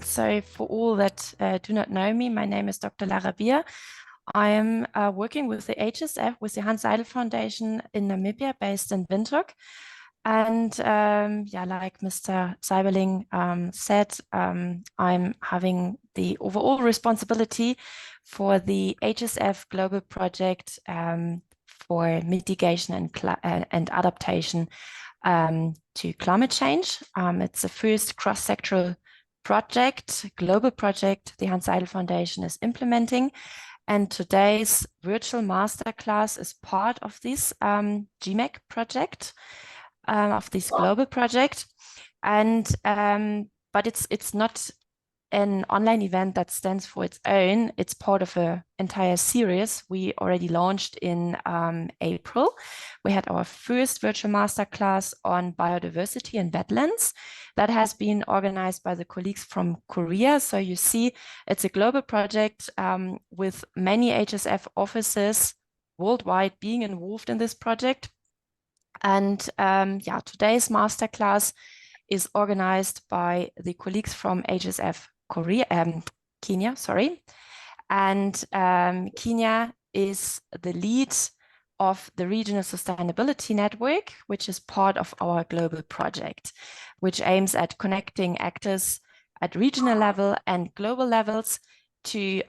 So for all that do not know me, my name is Dr. Lara Beer. I am working with the HSF, with the Hans Seidel Foundation in Namibia, based in Windhoek. And yeah, like Mr. Seiberling said, I'm having the overall responsibility for the HSF global project for mitigation and adaptation to climate change. It's the first cross-sectoral project, global project, the Hans Seidel Foundation is implementing. And today's virtual masterclass is part of this GMAC project, of this global project. And but it's not an online event that stands for its own. It's part of an entire series we already launched in April. We had our first virtual masterclass on biodiversity and wetlands that has been organized by the colleagues from Korea. So you see, it's a global project with many HSF offices worldwide being involved in this project. And yeah, today's masterclass is organized by the colleagues from HSF Kenya, sorry. And Kenya is the lead of the Regional Sustainability Network, which is part of our global project, which aims at connecting actors at regional level and global levels to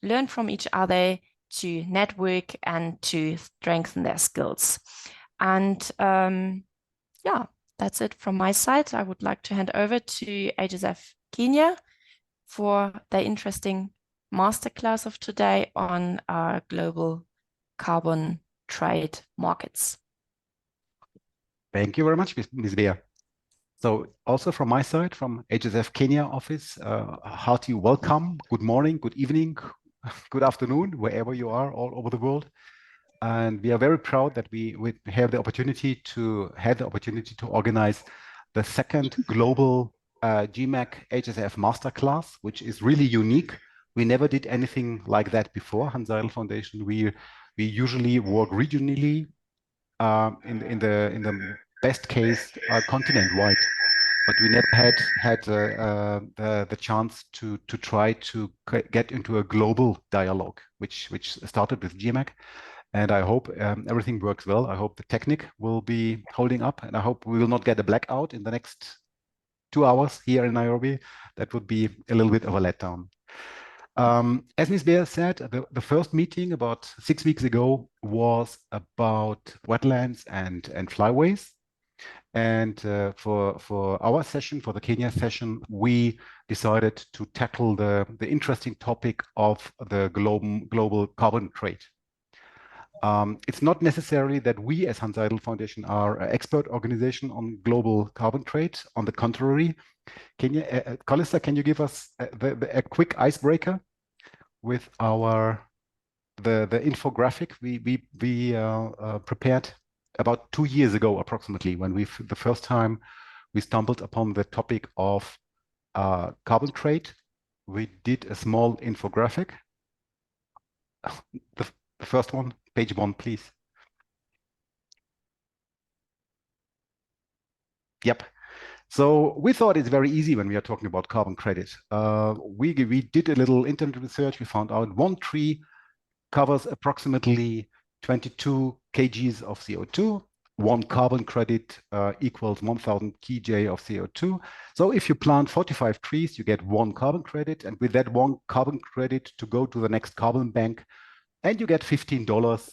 learn from each other, to network and to strengthen their skills. And yeah, that's it from my side. I would like to hand over to HSF Kenya for the interesting masterclass of today on global carbon trade markets. Thank you very much, Ms. Bea. So also from my side, from HSF Kenya office, hearty welcome, good morning, good evening, good afternoon, wherever you are all over the world. And we are very proud that we have the opportunity to organize the second global GMAC HSF Masterclass, which is really unique. We never did anything like that before, Hans Seidel Foundation. We usually work regionally, in the best case continent-wide, but we never had the chance to try to get into a global dialogue, which started with GMAC. And I hope everything works well. I hope the technique will be holding up, and I hope we will not get a blackout in the next 2 hours here in Nairobi. That would be a little bit of a letdown. As Ms. Bea said, the first meeting about 6 weeks ago was about wetlands and flyways. And for our session, for the Kenya session, we decided to tackle the interesting topic of the global carbon trade. It's not necessary that we as Hans Seidel Foundation are an expert organization on global carbon trade. On the contrary, Callista, can you give us a quick icebreaker with the infographic we prepared about 2 years ago, approximately, when the first time we stumbled upon the topic of carbon trade. We did a small infographic. The first one, page 1, please. Yep. So we thought it's very easy when we are talking about carbon credit. We did a little internet research. We found out one tree covers approximately 22 kgs of CO2. One carbon credit equals 1,000 kJ of CO2. So if you plant 45 trees, you get 1 carbon credit. And with that 1 carbon credit to go to the next carbon bank, and you get $15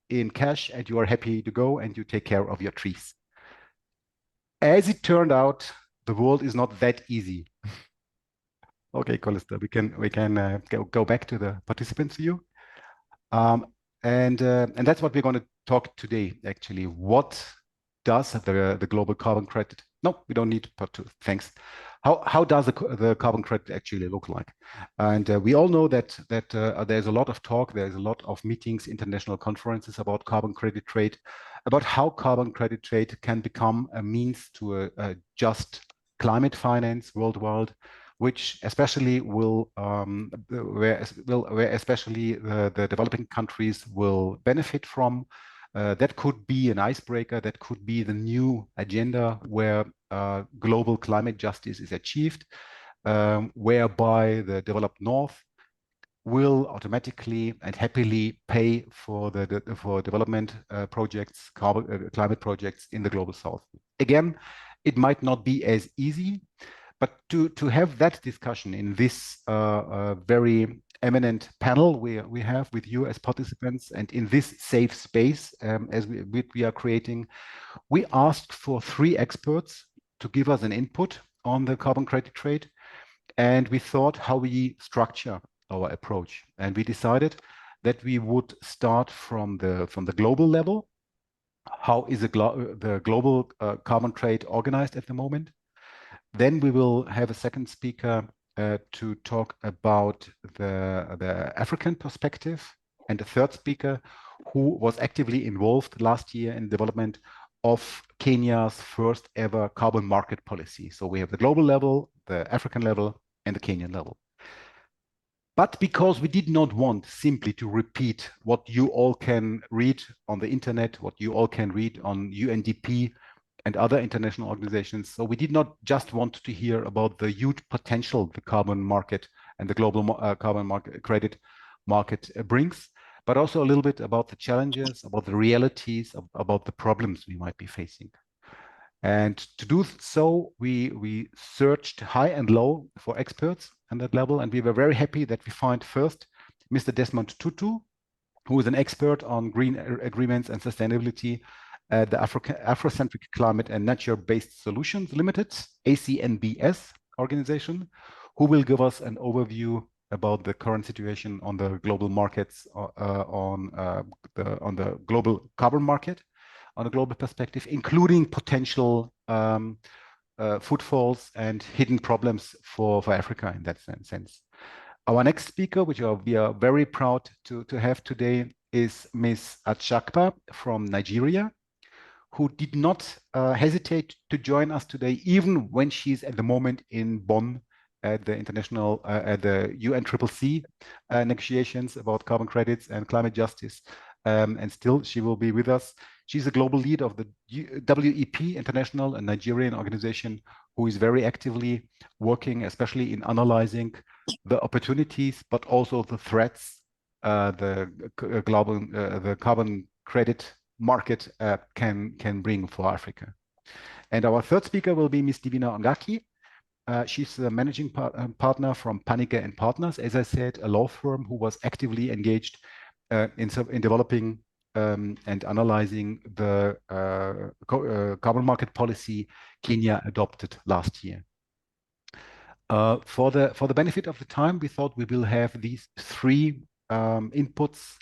in cash, and you are happy to go and you take care of your trees. As it turned out, the world is not that easy. Okay, Callista, we can go back to the participants view. And that's what we're going to talk today, actually. What does the global carbon credit? No, we don't need part 2. Thanks. How does the carbon credit actually look like? And we all know that there's a lot of talk, there's a lot of meetings, international conferences about carbon credit trade, about how carbon credit trade can become a means to a just climate finance worldwide, which especially where especially the developing countries will benefit from. That could be an icebreaker. That could be the new agenda where global climate justice is achieved. whereby the developed North will automatically and happily pay for for development projects, climate projects in the global South. Again, it might not be as easy, but to have that discussion in this very eminent panel we have with you as participants, and in this safe space as we are creating, we asked for 3 experts to give us an input on the carbon credit trade, and we thought how we structure our approach. And we decided that we would start from the global level. How is the global carbon trade organized at the moment? Then we will have a second speaker to talk about the African perspective, and a third speaker who was actively involved last year in development of Kenya's first ever carbon market policy. So we have the global level, the African level, and the Kenyan level. But because we did not want simply to repeat what you all can read on the internet, what you all can read on UNDP and other international organizations, so we did not just want to hear about the huge potential the carbon market and the global carbon market credit market brings, but also a little bit about the challenges, about the realities, about the problems we might be facing. And to do so, we searched high and low for experts on that level, and we were very happy that we find first Mr. Desmond Tutu, who is an expert on green agreements and sustainability at the Afrocentric Climate and Nature-Based Solutions Limited, ACNBS organization, who will give us an overview about the current situation on the global markets, on the global carbon market, on a global perspective, including potential footfalls and hidden problems for Africa in that sense. Our next speaker, which we are very proud to have today, is Ms. Achakpa from Nigeria, who did not hesitate to join us today, even when she's at the moment in Bonn at the international, at the UNCCC negotiations about carbon credits and climate justice. And still she will be with us. She's a global lead of the WEP International, a Nigerian organization who is very actively working, especially in analyzing the opportunities, but also the threats the carbon credit market can bring for Africa. And our third speaker will be Ms. Divinah Ongaki. She's the managing partner from Pannike and Partners, as I said, a law firm who was actively engaged in developing and analyzing the carbon market policy Kenya adopted last year. For the benefit of the time, we thought we will have these 3 inputs,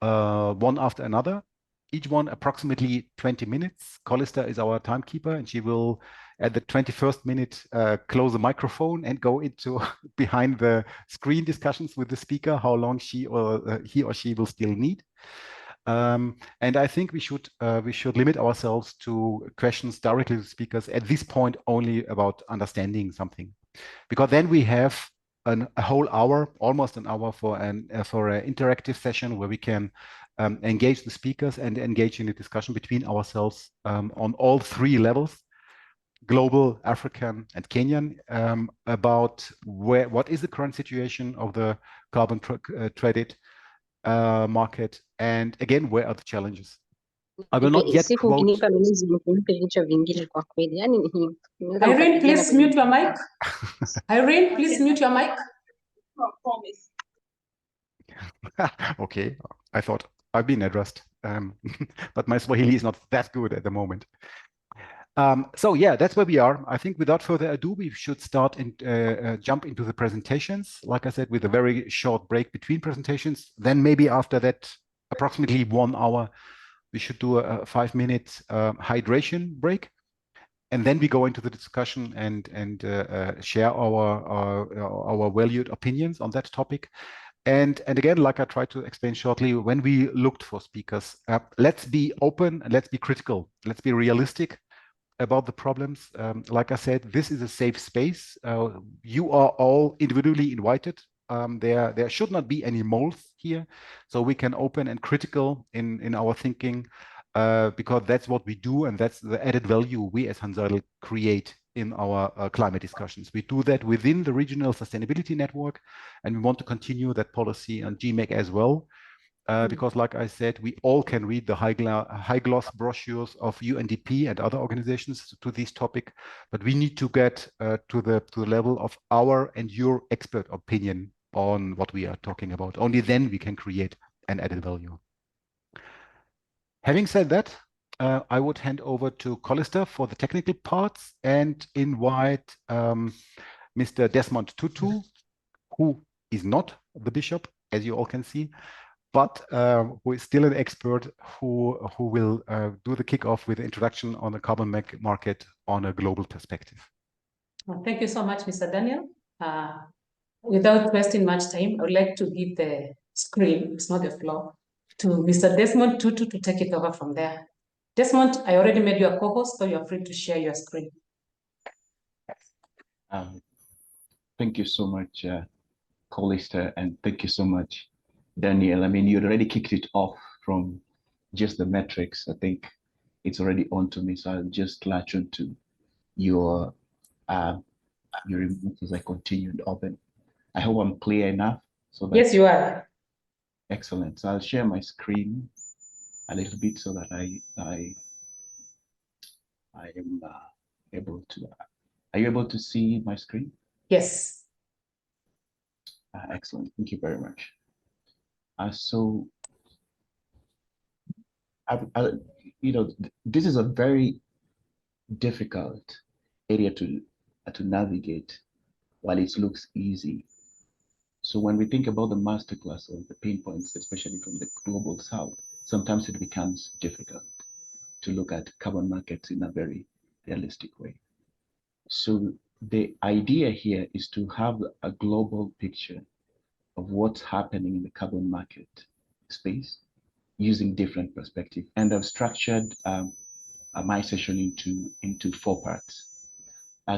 one after another, each one approximately 20 minutes. Callista is our timekeeper, and she will, at the 21st minute, close the microphone and go into behind the screen discussions with the speaker, how long he or she will still need. And I think we should limit ourselves to questions directly to speakers at this point, only about understanding something, because then we have a whole hour, almost an hour, for an interactive session where we can engage the speakers and engage in a discussion between ourselves on all 3 levels, global, African, and Kenyan, about what is the current situation of the carbon credit market, and again, where are the challenges? I will not yet quote. Irene, please mute your mic. Irene, please mute your mic. Okay, I thought I've been addressed, but my Swahili is not that good at the moment. So yeah, that's where we are. I think without further ado, we should start and jump into the presentations. Like I said, with a very short break between presentations. Then maybe after that, approximately 1 hour, we should do a 5-minute hydration break. And then we go into the discussion and share our valued opinions on that topic. And again, like I tried to explain shortly, when we looked for speakers, let's be open and let's be critical. Let's be realistic about the problems. Like I said, this is a safe space. You are all individually invited. There should not be any moles here, so we can open and critical in our thinking, because that's what we do, and that's the added value we as Hanns Seidel create in our climate discussions. We do that within the regional sustainability network, and we want to continue that policy on GMEC as well. Because like I said, we all can read the high gloss brochures of UNDP and other organizations to this topic, but we need to get to the level of our and your expert opinion on what we are talking about. Only then we can create an added value. Having said that, I would hand over to Collister for the technical parts and invite Mr. Desmond Tutu, who is not the bishop, as you all can see, but who is still an expert who will do the kickoff with the introduction on the carbon market on a global perspective. Well, thank you so much, Mr. Daniel. Without wasting much time, I would like to give the screen, it's not the floor, to Mr. Desmond Tutu to take it over from there. Desmond, I already made you a co-host, so you're free to share your screen. Thank you so much, Collister, and thank you so much, Daniel. I mean, you already kicked it off from just the metrics. I think it's already on to me, so I'll just latch on to your remarks as I continue and open. I hope I'm clear enough. So that, yes, you are. Excellent. So I'll share my screen a little bit so that I am able to. Are you able to see my screen? Yes. Excellent. Thank you very much. So, you know, this is a very difficult area to navigate while it looks easy. So when we think about the masterclass or the pain points, especially from the global south, sometimes it becomes difficult to look at carbon markets in a very realistic way. So the idea here is to have a global picture of what's happening in the carbon market space using different perspectives. And I've structured my session into 4 parts.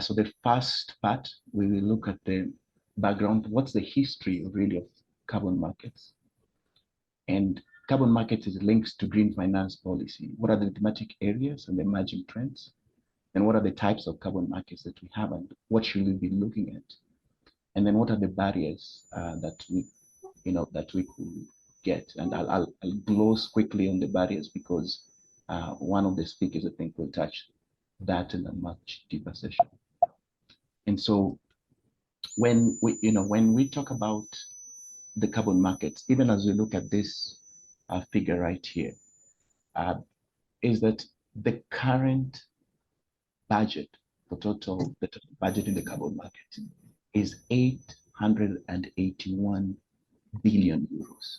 So the first part, we will look at the background. What's the history really of carbon markets? And carbon markets is linked to green finance policy. What are the thematic areas and the emerging trends? And what are the types of carbon markets that we have, and what should we be looking at? And then what are the barriers that we could get? And I'll gloss quickly on the barriers because one of the speakers, I think, will touch that in a much deeper session. And so when we talk about the carbon markets, even as we look at this figure right here, is that the current budget, the total budget in the carbon market is 881 billion euros.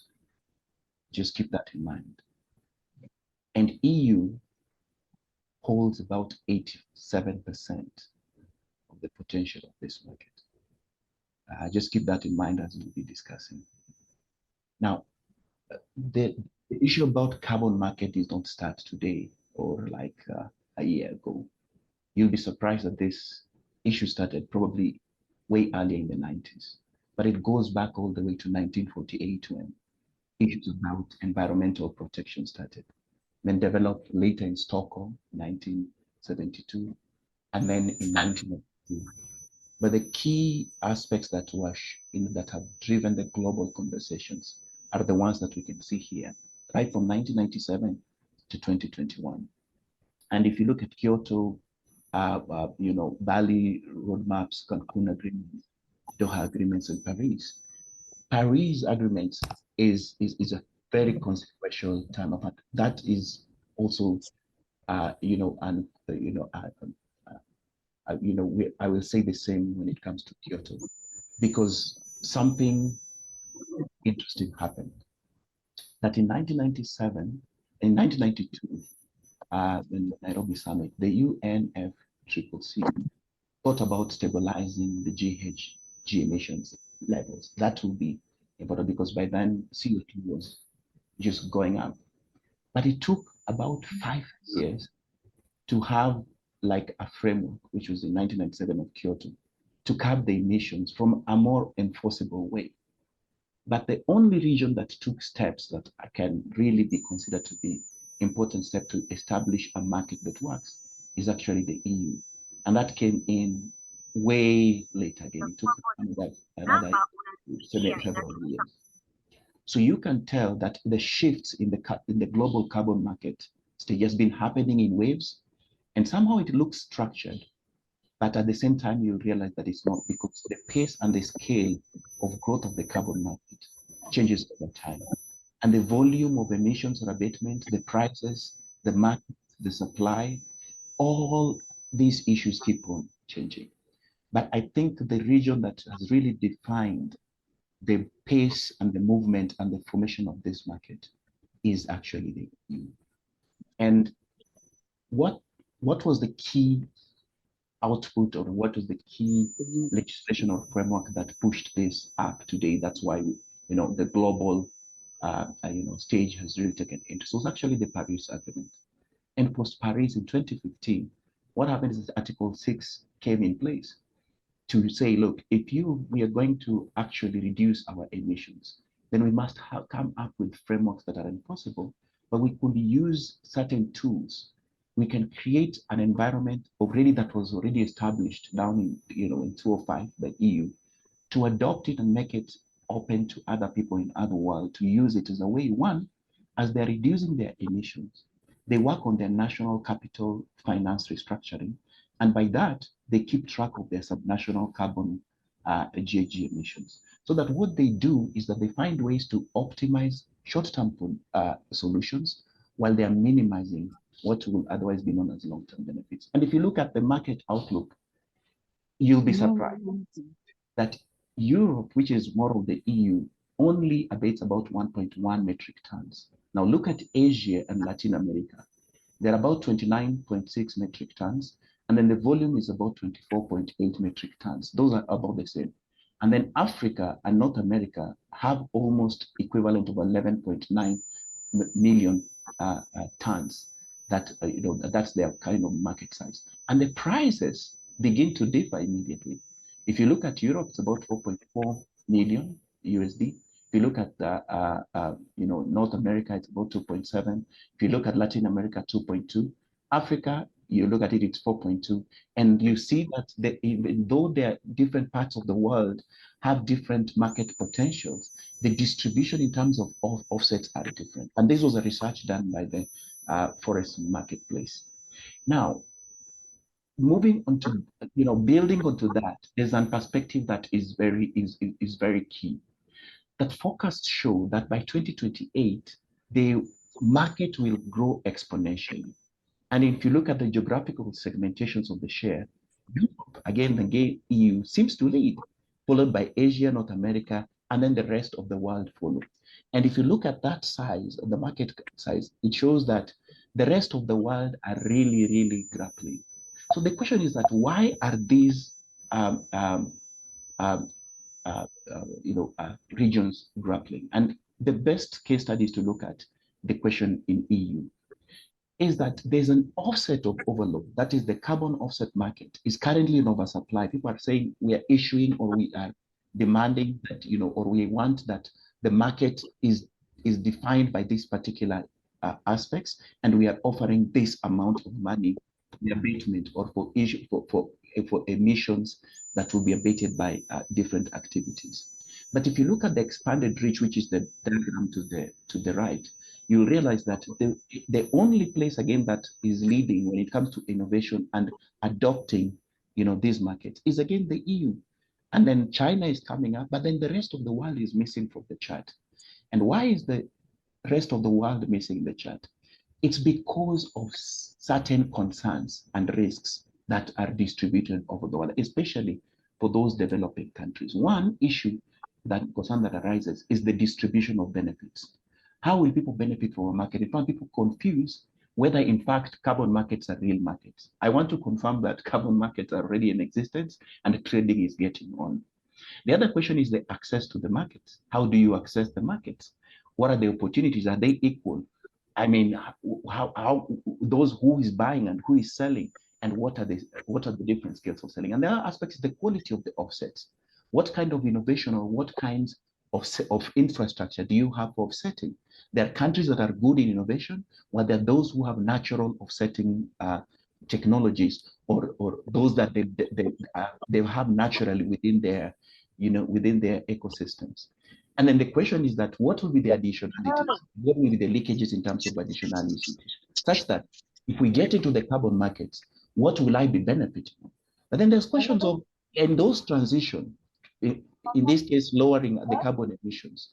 Just keep that in mind. And EU holds about 87% of the potential of this market. Just keep that in mind as we'll be discussing. Now, the issue about carbon market did not start today or like a year ago. You'll be surprised that this issue started probably way earlier in the 90s, but it goes back all the way to 1948 when issues about environmental protection started, then developed later in Stockholm, 1972, and then in 1992. But the key aspects that that have driven the global conversations are the ones that we can see here, right from 1997 to 2021. And if you look at Kyoto, Bali roadmaps, Cancun agreements, Doha agreements, and Paris agreements is a very consequential term of that is also I will say the same when it comes to Kyoto, because something interesting happened. That in 1992, in the Nairobi summit, the UNFCCC thought about stabilizing the GHG emissions levels. That will be important because by then CO2 was just going up. But it took about 5 years to have like a framework, which was in 1997 of Kyoto, to cap the emissions from a more enforceable way. But the only region that took steps that can really be considered to be important step to establish a market that works is actually the EU. And that came in way later again. It took another several years. So you can tell that the shifts in the global carbon market stage has been happening in waves, and somehow it looks structured, but at the same time you realize that it's not, because the pace and the scale of growth of the carbon market changes over time, and the volume of emissions or abatement, the prices, the market, the supply, all these issues keep on changing. But I think the region that has really defined the pace and the movement and the formation of this market is actually the EU. And what was the key output, or what was the key legislation or framework that pushed this up today? That's why the global stage has really taken interest. So it's actually the Paris Agreement. And post Paris in 2015, what happened is Article 6 came in place to say, look, if we are going to actually reduce our emissions, then we must come up with frameworks that are enforceable, but we could use certain tools. We can create an environment already that was already established down in 205, the EU, to adopt it and make it open to other people in other world to use it as a way, one, as they're reducing their emissions, they work on their national capital finance restructuring, and by that, they keep track of their subnational carbon GHG emissions. So that what they do is that they find ways to optimize short-term solutions while they are minimizing what will otherwise be known as long-term benefits. And if you look at the market outlook, you'll be surprised that Europe, which is more of the EU, only abates about 1.1 metric tons. Now look at Asia and Latin America. They're about 29.6 metric tons, and then the volume is about 24.8 metric tons. Those are about the same. And then Africa and North America have almost equivalent of 11.9 million tons. That that's their kind of market size. And the prices begin to differ immediately. If you look at Europe, it's about 4.4 million USD. If you look at North America, it's about 2.7. If you look at Latin America, 2.2. Africa, you look at it, it's 4.2. And you see that even though there are different parts of the world have different market potentials, the distribution in terms of offsets are different. And this was a research done by the Forest Marketplace. Now, moving on to building onto that, there's a perspective that is very key. That forecasts show that by 2028, the market will grow exponentially. And if you look at the geographical segmentations of the share, Europe, again, EU seems to lead, followed by Asia, North America, and then the rest of the world follow. And if you look at that size, the market size, it shows that the rest of the world are really, really grappling. So the question is that why are these regions grappling? And the best case study is to look at the question in EU. Is that there's an offset of overload. That is, the carbon offset market is currently in oversupply. People are saying we are issuing, or we are demanding that, or we want that the market is defined by these particular aspects, and we are offering this amount of money for the abatement or for emissions that will be abated by different activities. But if you look at the expanded reach, which is the diagram to the right, you'll realize that the only place, again, that is leading when it comes to innovation and adopting, these markets is, again, the EU. And then China is coming up, but then the rest of the world is missing from the chart. And why is the rest of the world missing the chart? It's because of certain concerns and risks that are distributed over the world, especially for those developing countries. One concern that arises is the distribution of benefits. How will people benefit from a market? In fact, people confuse whether, in fact, carbon markets are real markets. I want to confirm that carbon markets are already in existence and trading is getting on. The other question is the access to the markets. How do you access the markets? What are the opportunities? Are they equal? I mean, how those who is buying and who is selling, and what are the different scales of selling? And the other aspect is the quality of the offsets. What kind of innovation or what kinds of infrastructure do you have for offsetting? There are countries that are good in innovation, while there are those who have natural offsetting technologies or those that they have naturally within their, within their ecosystems. And then the question is that what will be the additionalities? What will be the leakages in terms of additionalities? Such that if we get into the carbon markets, what will I be benefiting? But then there's questions of, and those transition, in this case, lowering the carbon emissions,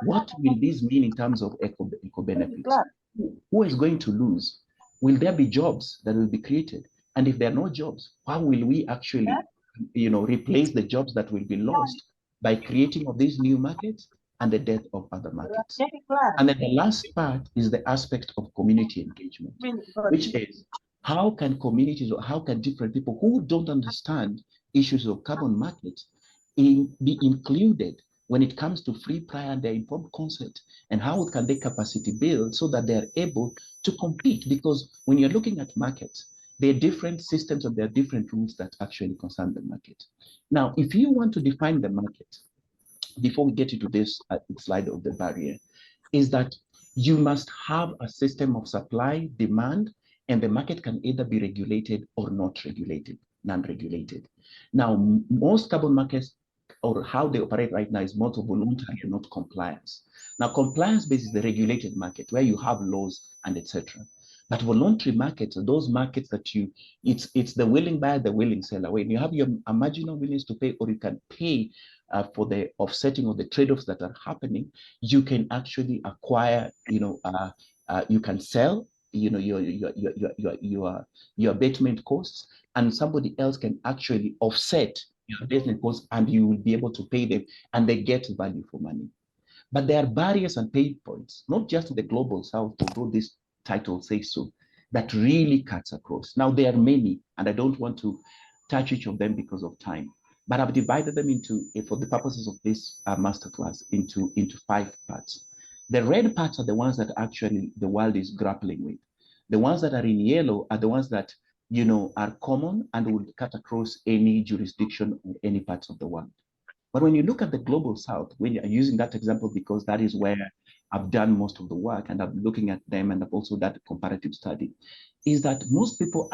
what will this mean in terms of eco benefits? Who is going to lose? Will there be jobs that will be created? And if there are no jobs, how will we actually, replace the jobs that will be lost by creating of these new markets and the death of other markets? And then the last part is the aspect of community engagement, which is how can communities or how can different people who don't understand issues of carbon markets be included when it comes to free, prior, and their informed consent, and how can they capacity build so that they are able to compete? Because when you're looking at markets, there are different systems and there are different rules that actually concern the market. Now, if you want to define the market, before we get into this slide of the barrier, is that you must have a system of supply, demand, and the market can either be regulated or not regulated, non-regulated. Now, most carbon markets, or how they operate right now, is more voluntary and not compliance. Now, compliance-based is the regulated market where you have laws and etc. But voluntary markets are those markets that it's the willing buyer, the willing seller. When you have a marginal willingness to pay, or you can pay for the offsetting of the trade-offs that are happening, you can actually acquire, you can sell, your abatement costs, and somebody else can actually offset your abatement costs, and you will be able to pay them, and they get value for money. But there are barriers and pain points, not just in the global south, although this title says so, that really cuts across. Now, there are many, and I don't want to touch each of them because of time, but I've divided them into, for the purposes of this masterclass, into 5 parts. The red parts are the ones that actually the world is grappling with. The ones that are in yellow are the ones that, are common and will cut across any jurisdiction or any parts of the world. But when you look at the global south, when you're using that example, because that is where I've done most of the work and I'm looking at them, and I've also done a comparative study, is that most people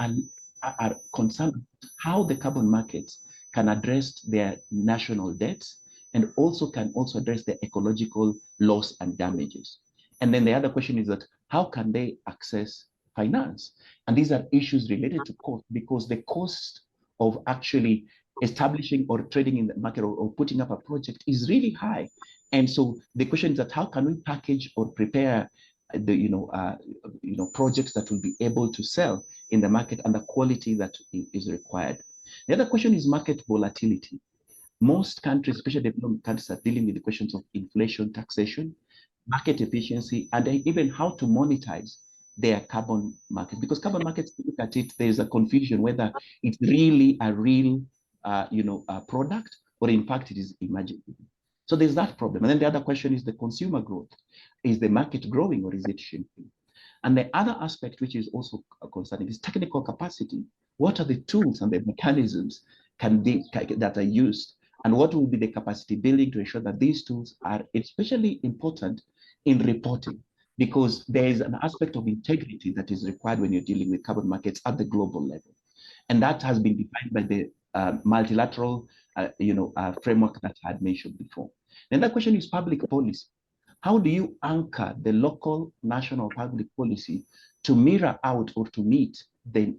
are concerned how the carbon markets can address their national debts and also can address the ecological loss and damages. And then the other question is that how can they access finance? And these are issues related to cost, because the cost of actually establishing or trading in the market or putting up a project is really high. And so the question is that how can we package or prepare the projects that will be able to sell in the market and the quality that is required. The other question is market volatility. Most countries, especially developed countries, are dealing with the questions of inflation, taxation, market efficiency, and even how to monetize their carbon market. Because carbon markets, look at it, there's a confusion whether it's really a real product, or in fact it is imagined. So there's that problem. And then the other question is the consumer growth. Is the market growing or is it shrinking? And the other aspect, which is also concerning, is technical capacity. What are the tools and the mechanisms that are used? And what will be the capacity building to ensure that these tools are especially important in reporting? Because there is an aspect of integrity that is required when you're dealing with carbon markets at the global level. And that has been defined by the multilateral framework that I had mentioned before. Then the question is public policy. How do you anchor the local national public policy to mirror out or to meet the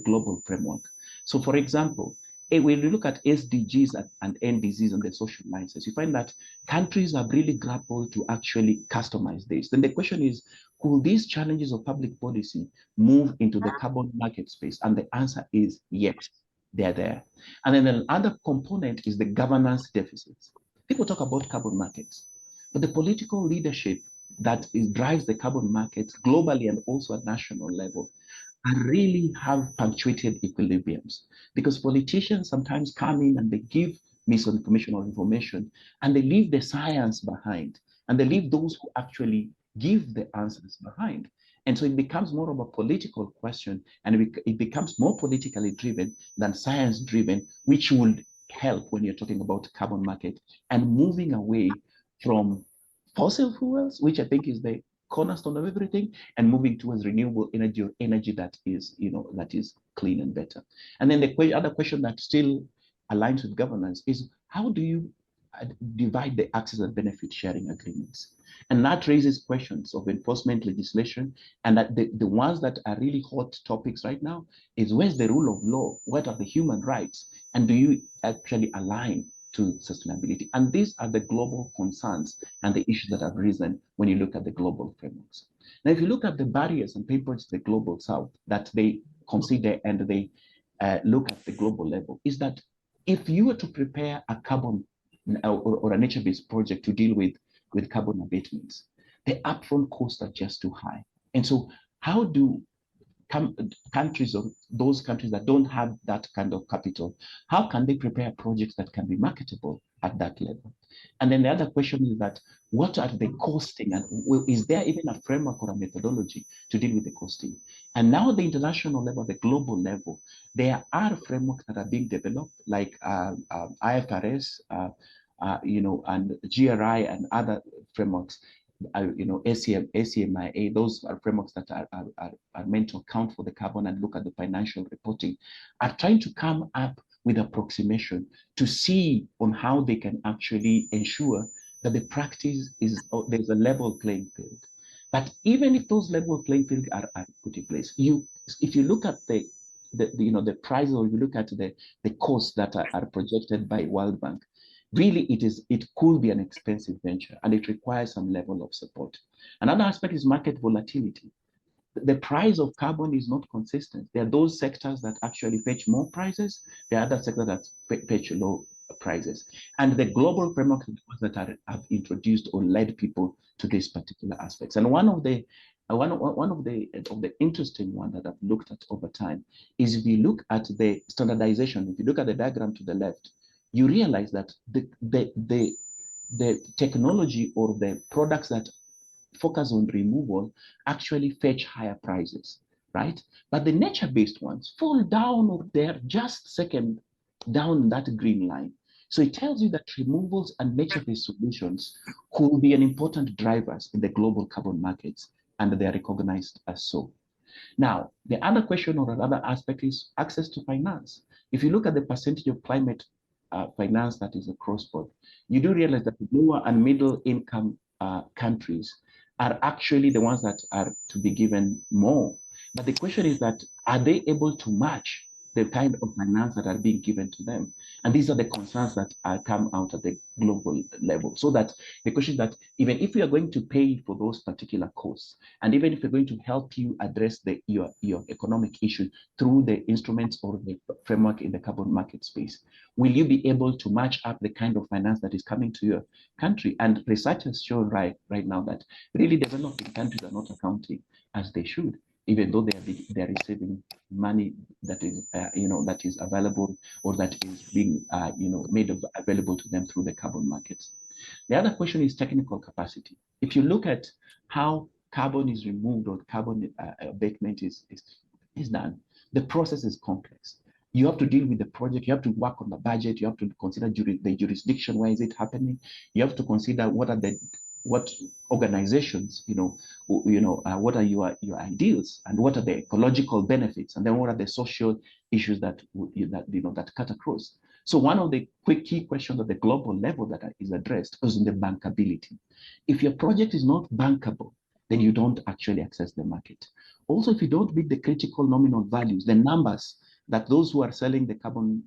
global framework? So for example, when you look at SDGs and NDGs and the social license, you find that countries have really grappled to actually customize this. Then the question is, could these challenges of public policy move into the carbon market space? And the answer is yes, they're there. And then another component is the governance deficits. People talk about carbon markets, but the political leadership that drives the carbon markets globally and also at national level really have punctuated equilibriums, because politicians sometimes come in and they give misinformation or information, and they leave the science behind, and they leave those who actually give the answers behind. And so it becomes more of a political question, and it becomes more politically driven than science driven, which would help when you're talking about carbon market and moving away from fossil fuels, which I think is the cornerstone of everything, and moving towards renewable energy, or energy that is, that is clean and better. And then the other question that still aligns with governance is, how do you divide the access and benefit sharing agreements? And that raises questions of enforcement legislation, and that the ones that are really hot topics right now is, where's the rule of law? What are the human rights? And do you actually align to sustainability? And these are the global concerns and the issues that have risen when you look at the global frameworks. Now, if you look at the barriers and pain points of the global south that they consider and they look at the global level, is that if you were to prepare a carbon or a nature-based project to deal with carbon abatements, the upfront costs are just too high. And so how do countries, or those countries that don't have that kind of capital, how can they prepare projects that can be marketable at that level? And then the other question is that, what are the costing, and is there even a framework or a methodology to deal with the costing? And now the international level, the global level, there are frameworks that are being developed, like IFRS, and GRI and other frameworks, ACNBS, those are frameworks that are meant to account for the carbon and look at the financial reporting, are trying to come up with approximation to see on how they can actually ensure that the practice is, there's a level playing field. But even if those level playing fields are put in place, if you look at the price, or you look at the costs that are projected by World Bank, really it could be an expensive venture, and it requires some level of support. Another aspect is market volatility. The price of carbon is not consistent. There are those sectors that actually fetch more prices. There are other sectors that fetch low prices. And the global framework that have introduced or led people to these particular aspects. And one of the interesting one that I've looked at over time is, if you look at the standardization, if you look at the diagram to the left, you realize that the technology or the products that focus on removal actually fetch higher prices, right? But the nature-based ones fall down, or they're just second down that green line. So it tells you that removals and nature-based solutions could be an important drivers in the global carbon markets, and they are recognized as so. Now, the other question or another aspect is access to finance. If you look at the percentage of climate finance that is across board, you do realize that the lower and middle income countries are actually the ones that are to be given more. But the question is that, are they able to match the kind of finance that are being given to them? And these are the concerns that come out at the global level. So that the question is that, even if we are going to pay for those particular costs, and even if we're going to help you address your economic issue through the instruments or the framework in the carbon market space, will you be able to match up the kind of finance that is coming to your country? And research has shown right now that really developing countries are not accounting as they should, even though they are receiving money that is that is available, or that is being made available to them through the carbon markets. The other question is technical capacity. If you look at how carbon is removed, or carbon abatement is done, the process is complex. You have to deal with the project, you have to work on the budget, you have to consider the jurisdiction, where is it happening? You have to consider what organizations, what are your ideals, and what are the ecological benefits, and then what are the social issues that cut across. So one of the key questions at the global level that is addressed is in the bankability. If your project is not bankable, then you don't actually access the market. Also, if you don't meet the critical nominal values, the numbers that those who are selling the carbon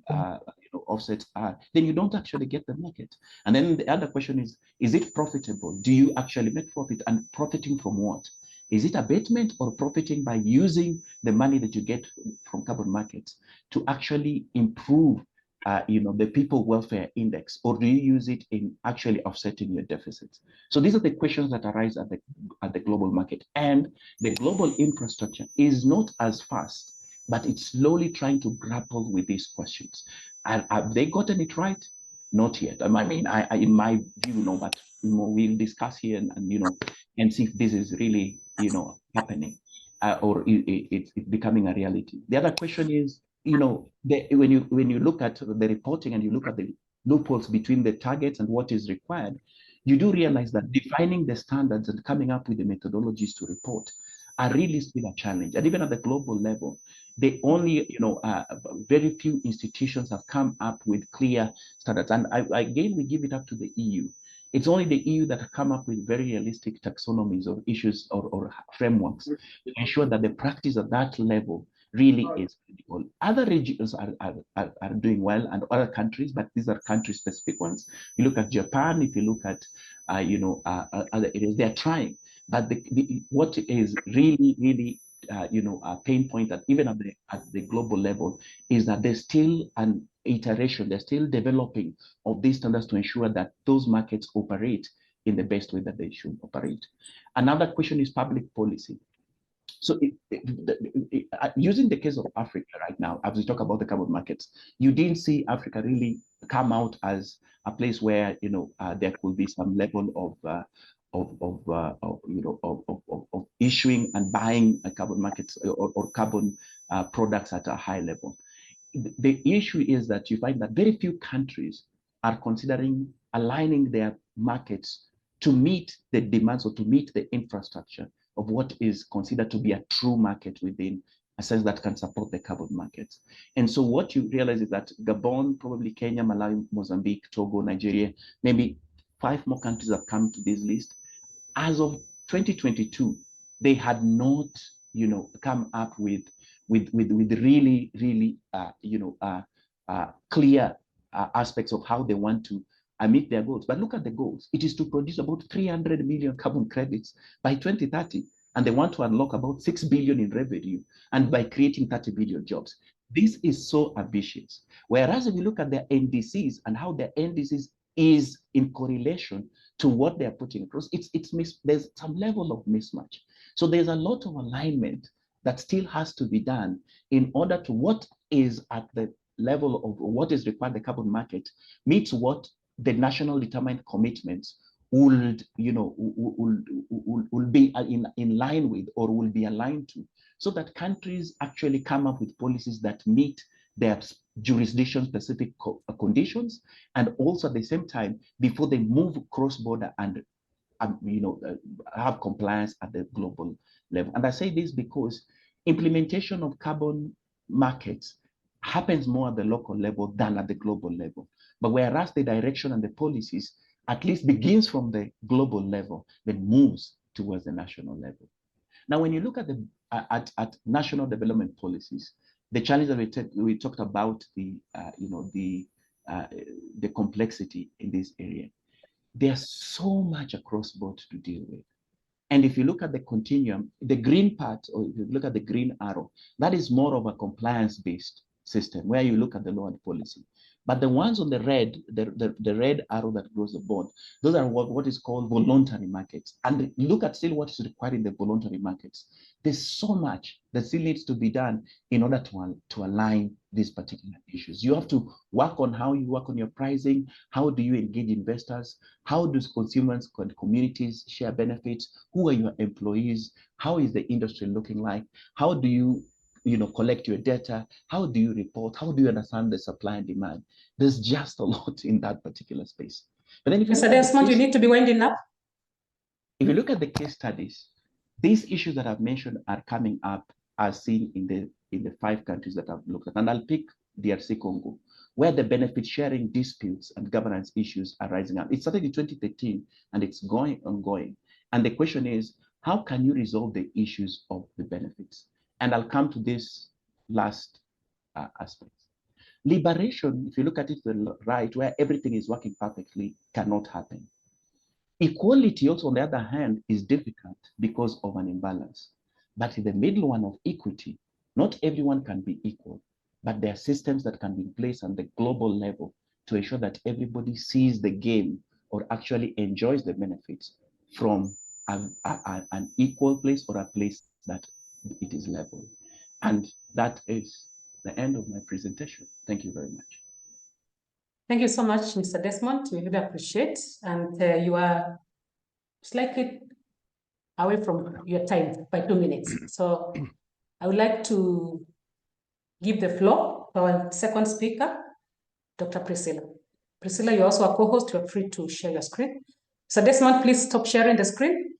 offsets are, then you don't actually get the market. And then the other question is it profitable? Do you actually make profit, and profiting from what? Is it abatement, or profiting by using the money that you get from carbon markets to actually improve the people welfare index, or do you use it in actually offsetting your deficits? So these are the questions that arise at the global market. And the global infrastructure is not as fast, but it's slowly trying to grapple with these questions. And have they gotten it right? Not yet. I mean, I in my view, no, but we'll discuss here and see if this is really, happening, or it's becoming a reality. The other question is, when you look at the reporting and you look at the loopholes between the targets and what is required, you do realize that defining the standards and coming up with the methodologies to report are really still a challenge. And even at the global level, they only, very few institutions have come up with clear standards. And again, we give it up to the EU. It's only the EU that have come up with very realistic taxonomies of issues or frameworks to ensure that the practice at that level really is critical. Other regions are doing well, and other countries, but these are country-specific ones. You look at Japan, if you look at other areas, they are trying. But what is really a pain point that even at the global level is that there's still an iteration, they're still developing of these standards to ensure that those markets operate in the best way that they should operate. Another question is public policy. So using the case of Africa right now, as we talk about the carbon markets, you didn't see Africa really come out as a place where there could be some level of issuing and buying carbon markets or carbon products at a high level. The issue is that you find that very few countries are considering aligning their markets to meet the demands or to meet the infrastructure of what is considered to be a true market within a sense that can support the carbon markets. And so what you realize is that Gabon, probably Kenya, Malawi, Mozambique, Togo, Nigeria, maybe 5 more countries have come to this list. As of 2022, they had not, come up with really clear aspects of how they want to meet their goals. But look at the goals. It is to produce about 300 million carbon credits by 2030. And they want to unlock about 6 billion in revenue and by creating 30 billion jobs. This is so ambitious. Whereas if you look at their NDCs and how their NDCs is in correlation to what they're putting across, there's some level of mismatch. So there's a lot of alignment that still has to be done in order to what is at the level of what is required the carbon market meets what the national determined commitments would be in line with or will be aligned to, so that countries actually come up with policies that meet their jurisdiction specific conditions, and also at the same time before they move cross-border and have compliance at the global level. And I say this because implementation of carbon markets happens more at the local level than at the global level. But whereas the direction and the policies at least begins from the global level, then moves towards the national level. Now, when you look at at national development policies, the challenge that we talked about, the complexity in this area, there's so much across board to deal with. And if you look at the continuum, the green part, or if you look at the green arrow, that is more of a compliance-based system where you look at the law and policy. But the ones on the red, the red arrow that goes above, those are what is called voluntary markets. And look at still what is required in the voluntary markets. There's so much that still needs to be done in order to align these particular issues. You have to work on how you work on your pricing. How do you engage investors? How do consumers and communities share benefits? Who are your employees? How is the industry looking like? How do you collect your data? How do you report? How do you understand the supply and demand? There's just a lot in that particular space. But then if you Mr. Desmond, you need to be winding up. If you look at the case studies, these issues that I've mentioned are coming up as seen in the 5 countries that I've looked at. And I'll pick DRC Congo, where the benefit sharing disputes and governance issues are rising up. It started in 2013 and it's ongoing. And the question is, how can you resolve the issues of the benefits? And I'll come to this last aspect. Liberation, if you look at it to the right, where everything is working perfectly, cannot happen. Equality also, on the other hand, is difficult because of an imbalance. But in the middle one of equity, not everyone can be equal, but there are systems that can be in place on the global level to ensure that everybody sees the game or actually enjoys the benefits from an equal place or a place that it is level. And that is the end of my presentation. Thank you very much. Thank you so much, Mr. Desmond. We really appreciate. And you are slightly away from your time by 2 minutes. So I would like to give the floor to our second speaker, Dr. Priscilla. Priscilla, you're also a co-host. You're free to share your screen. So Desmond, please stop sharing the screen.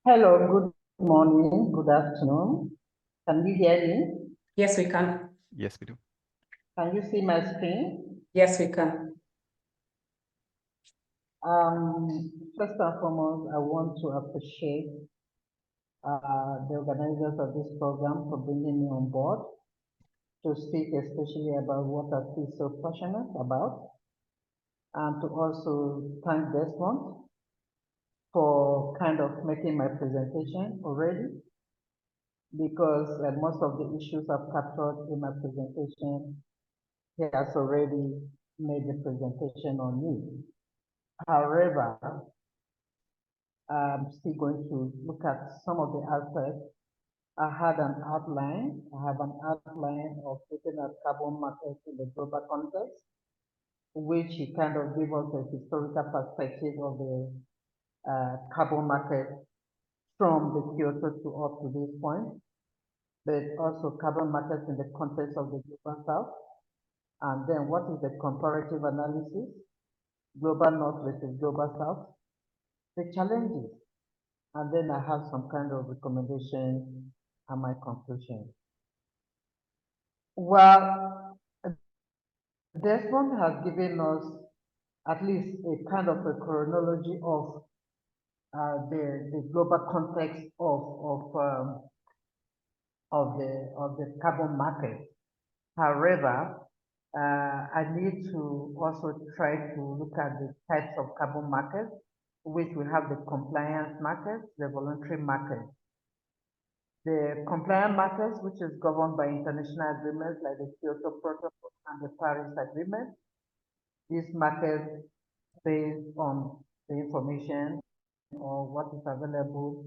Hello, good morning, good afternoon. Can you hear me? Yes, we can. Yes, we do. Can you see my screen? Yes, we can. First and foremost, I want to appreciate the organizers of this program for bringing me on board to speak especially about what I feel so passionate about, and to also thank Desmond for kind of making my presentation already, because most of the issues I've captured in my presentation, he has already made the presentation on me. However, I'm still going to look at some of the aspects. I had an outline. I have an outline of looking at carbon markets in the global context, which he kind of gave us a historical perspective of the carbon market from the Kyoto to up to this point, but also carbon markets in the context of the global south. And then what is the comparative analysis, global north versus global south, the challenges, and then I have some kind of recommendation and my conclusion. Well, Desmond has given us at least a kind of a chronology of the global context of the carbon market. However, I need to also try to look at the types of carbon markets, which we have the compliance markets, the voluntary market. The compliant markets, which is governed by international agreements like the Kyoto Protocol and the Paris Agreement. These markets, based on the information or what is available,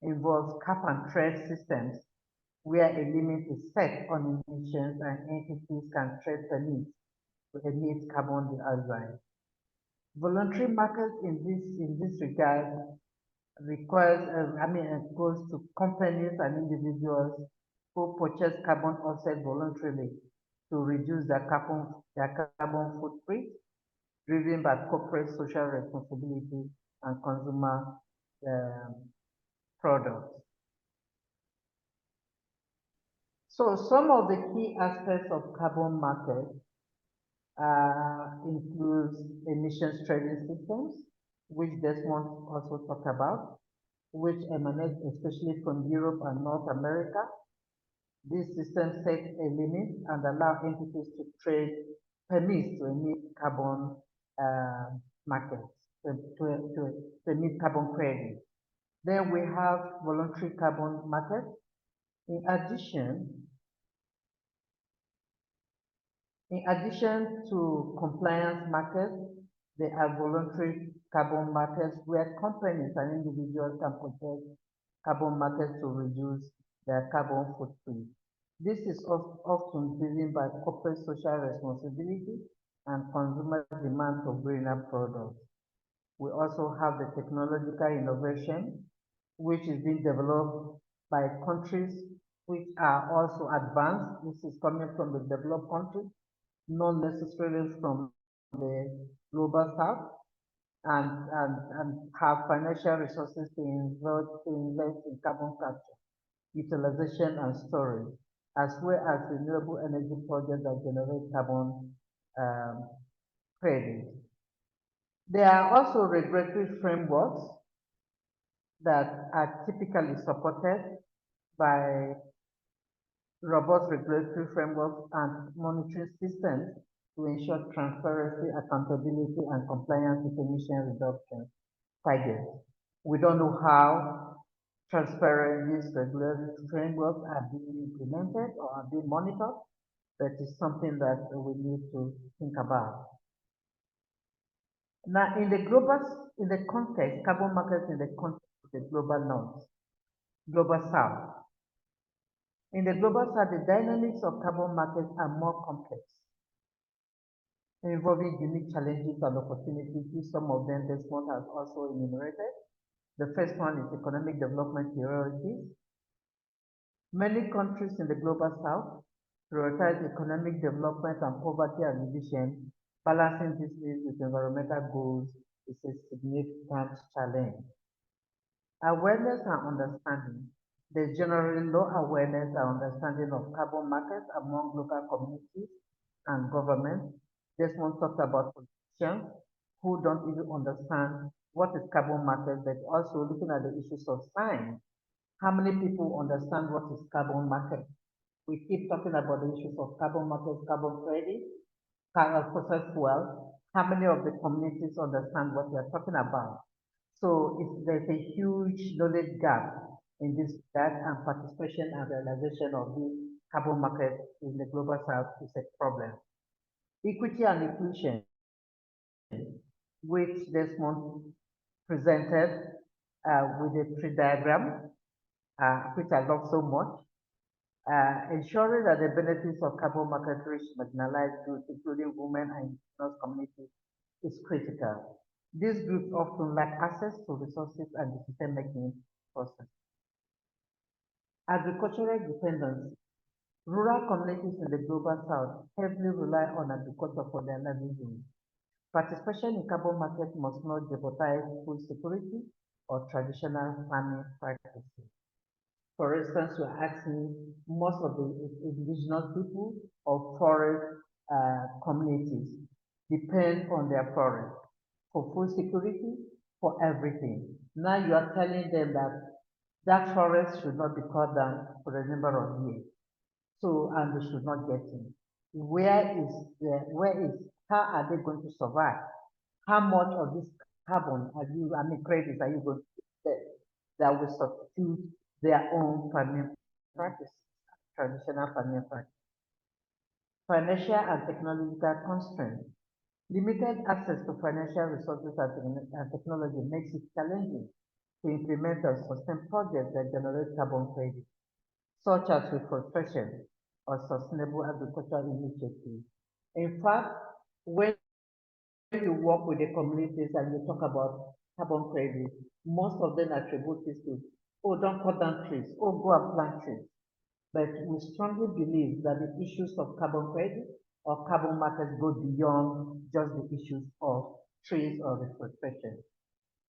involves cap and trade systems where a limit is set on emissions and entities can trade permits to emit carbon dioxide. Voluntary markets in this regard requires, it goes to companies and individuals who purchase carbon offset voluntarily to reduce their carbon footprint, driven by corporate social responsibility and consumer products. So some of the key aspects of carbon market includes emissions trading systems, which Desmond also talked about, which emanate especially from Europe and North America. These systems set a limit and allow entities to trade permits to emit carbon markets, to emit carbon credits. Then we have voluntary carbon markets. In addition to compliance markets, there are voluntary carbon markets where companies and individuals can purchase carbon markets to reduce their carbon footprint. This is often driven by corporate social responsibility and consumer demand for greener products. We also have the technological innovation, which is being developed by countries which are also advanced. This is coming from the developed countries, not necessarily from the global south, and have financial resources to invest in carbon capture, utilization, and storage, as well as renewable energy projects that generate carbon credits. There are also regulatory frameworks that are typically supported by robust regulatory frameworks and monitoring systems to ensure transparency, accountability, and compliance with emission reduction. targets. We don't know how transparent these regulatory frameworks are being implemented or are being monitored. That is something that we need to think about. Now, in the context, carbon markets in the context of the global north, global south. In the global south, the dynamics of carbon markets are more complex, involving unique challenges and opportunities. Some of them Desmond has also enumerated. The first one is economic development priorities. Many countries in the global south prioritize economic development and poverty alleviation. Balancing this needs with environmental goals is a significant challenge. Awareness and understanding. There's generally low awareness and understanding of carbon markets among local communities and governments. Desmond talked about politicians who don't even understand what is carbon market, but also looking at the issues of science. How many people understand what is carbon market? We keep talking about the issues of carbon market, carbon credit, processed fuel. How many of the communities understand what we are talking about? So there's a huge knowledge gap in this regard, and participation and realization of the carbon market in the global south is a problem. Equity and inclusion, which Desmond presented with a tree diagram, which I love so much, ensuring that the benefits of carbon market reach marginalized groups, including women and indigenous communities, is critical. These groups often lack access to resources and decision-making process. Agricultural dependency. Rural communities in the global south heavily rely on agriculture for their livelihood. Participation in carbon market must not jeopardize food security or traditional farming practices. For instance, you're asking most of the indigenous people of forest communities depend on their forest for food security, for everything. Now you are telling them that that forest should not be cut down for a number of years. So, and they should not get in. How are they going to survive? How much of this carbon credits are you going to get that will substitute their own farming practices, traditional farming practices? Financial and technological constraints. Limited access to financial resources and technology makes it challenging to implement and sustain projects that generate carbon credits, such as reforestation or sustainable agricultural initiatives. In fact, when you work with the communities and you talk about carbon credits, most of them attribute this to, oh, don't cut down trees, oh, go and plant trees. But we strongly believe that the issues of carbon credit or carbon markets go beyond just the issues of trees or reforestation.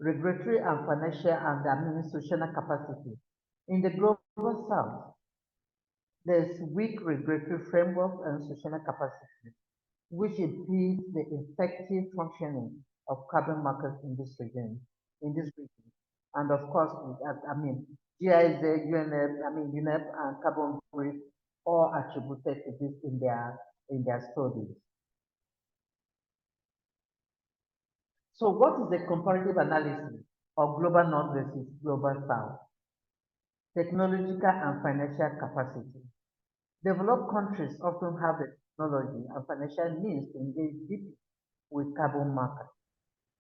Regulatory and financial and administrational capacity. In the global south, there's weak regulatory framework and institutional capacity, which impedes the effective functioning of carbon markets in this region. And of course, GIZ, UNEP, and Carbon Brief all attributed to this in their studies. So what is the comparative analysis of global north versus global south? Technological and financial capacity. Developed countries often have the technology and financial means to engage deeply with carbon markets,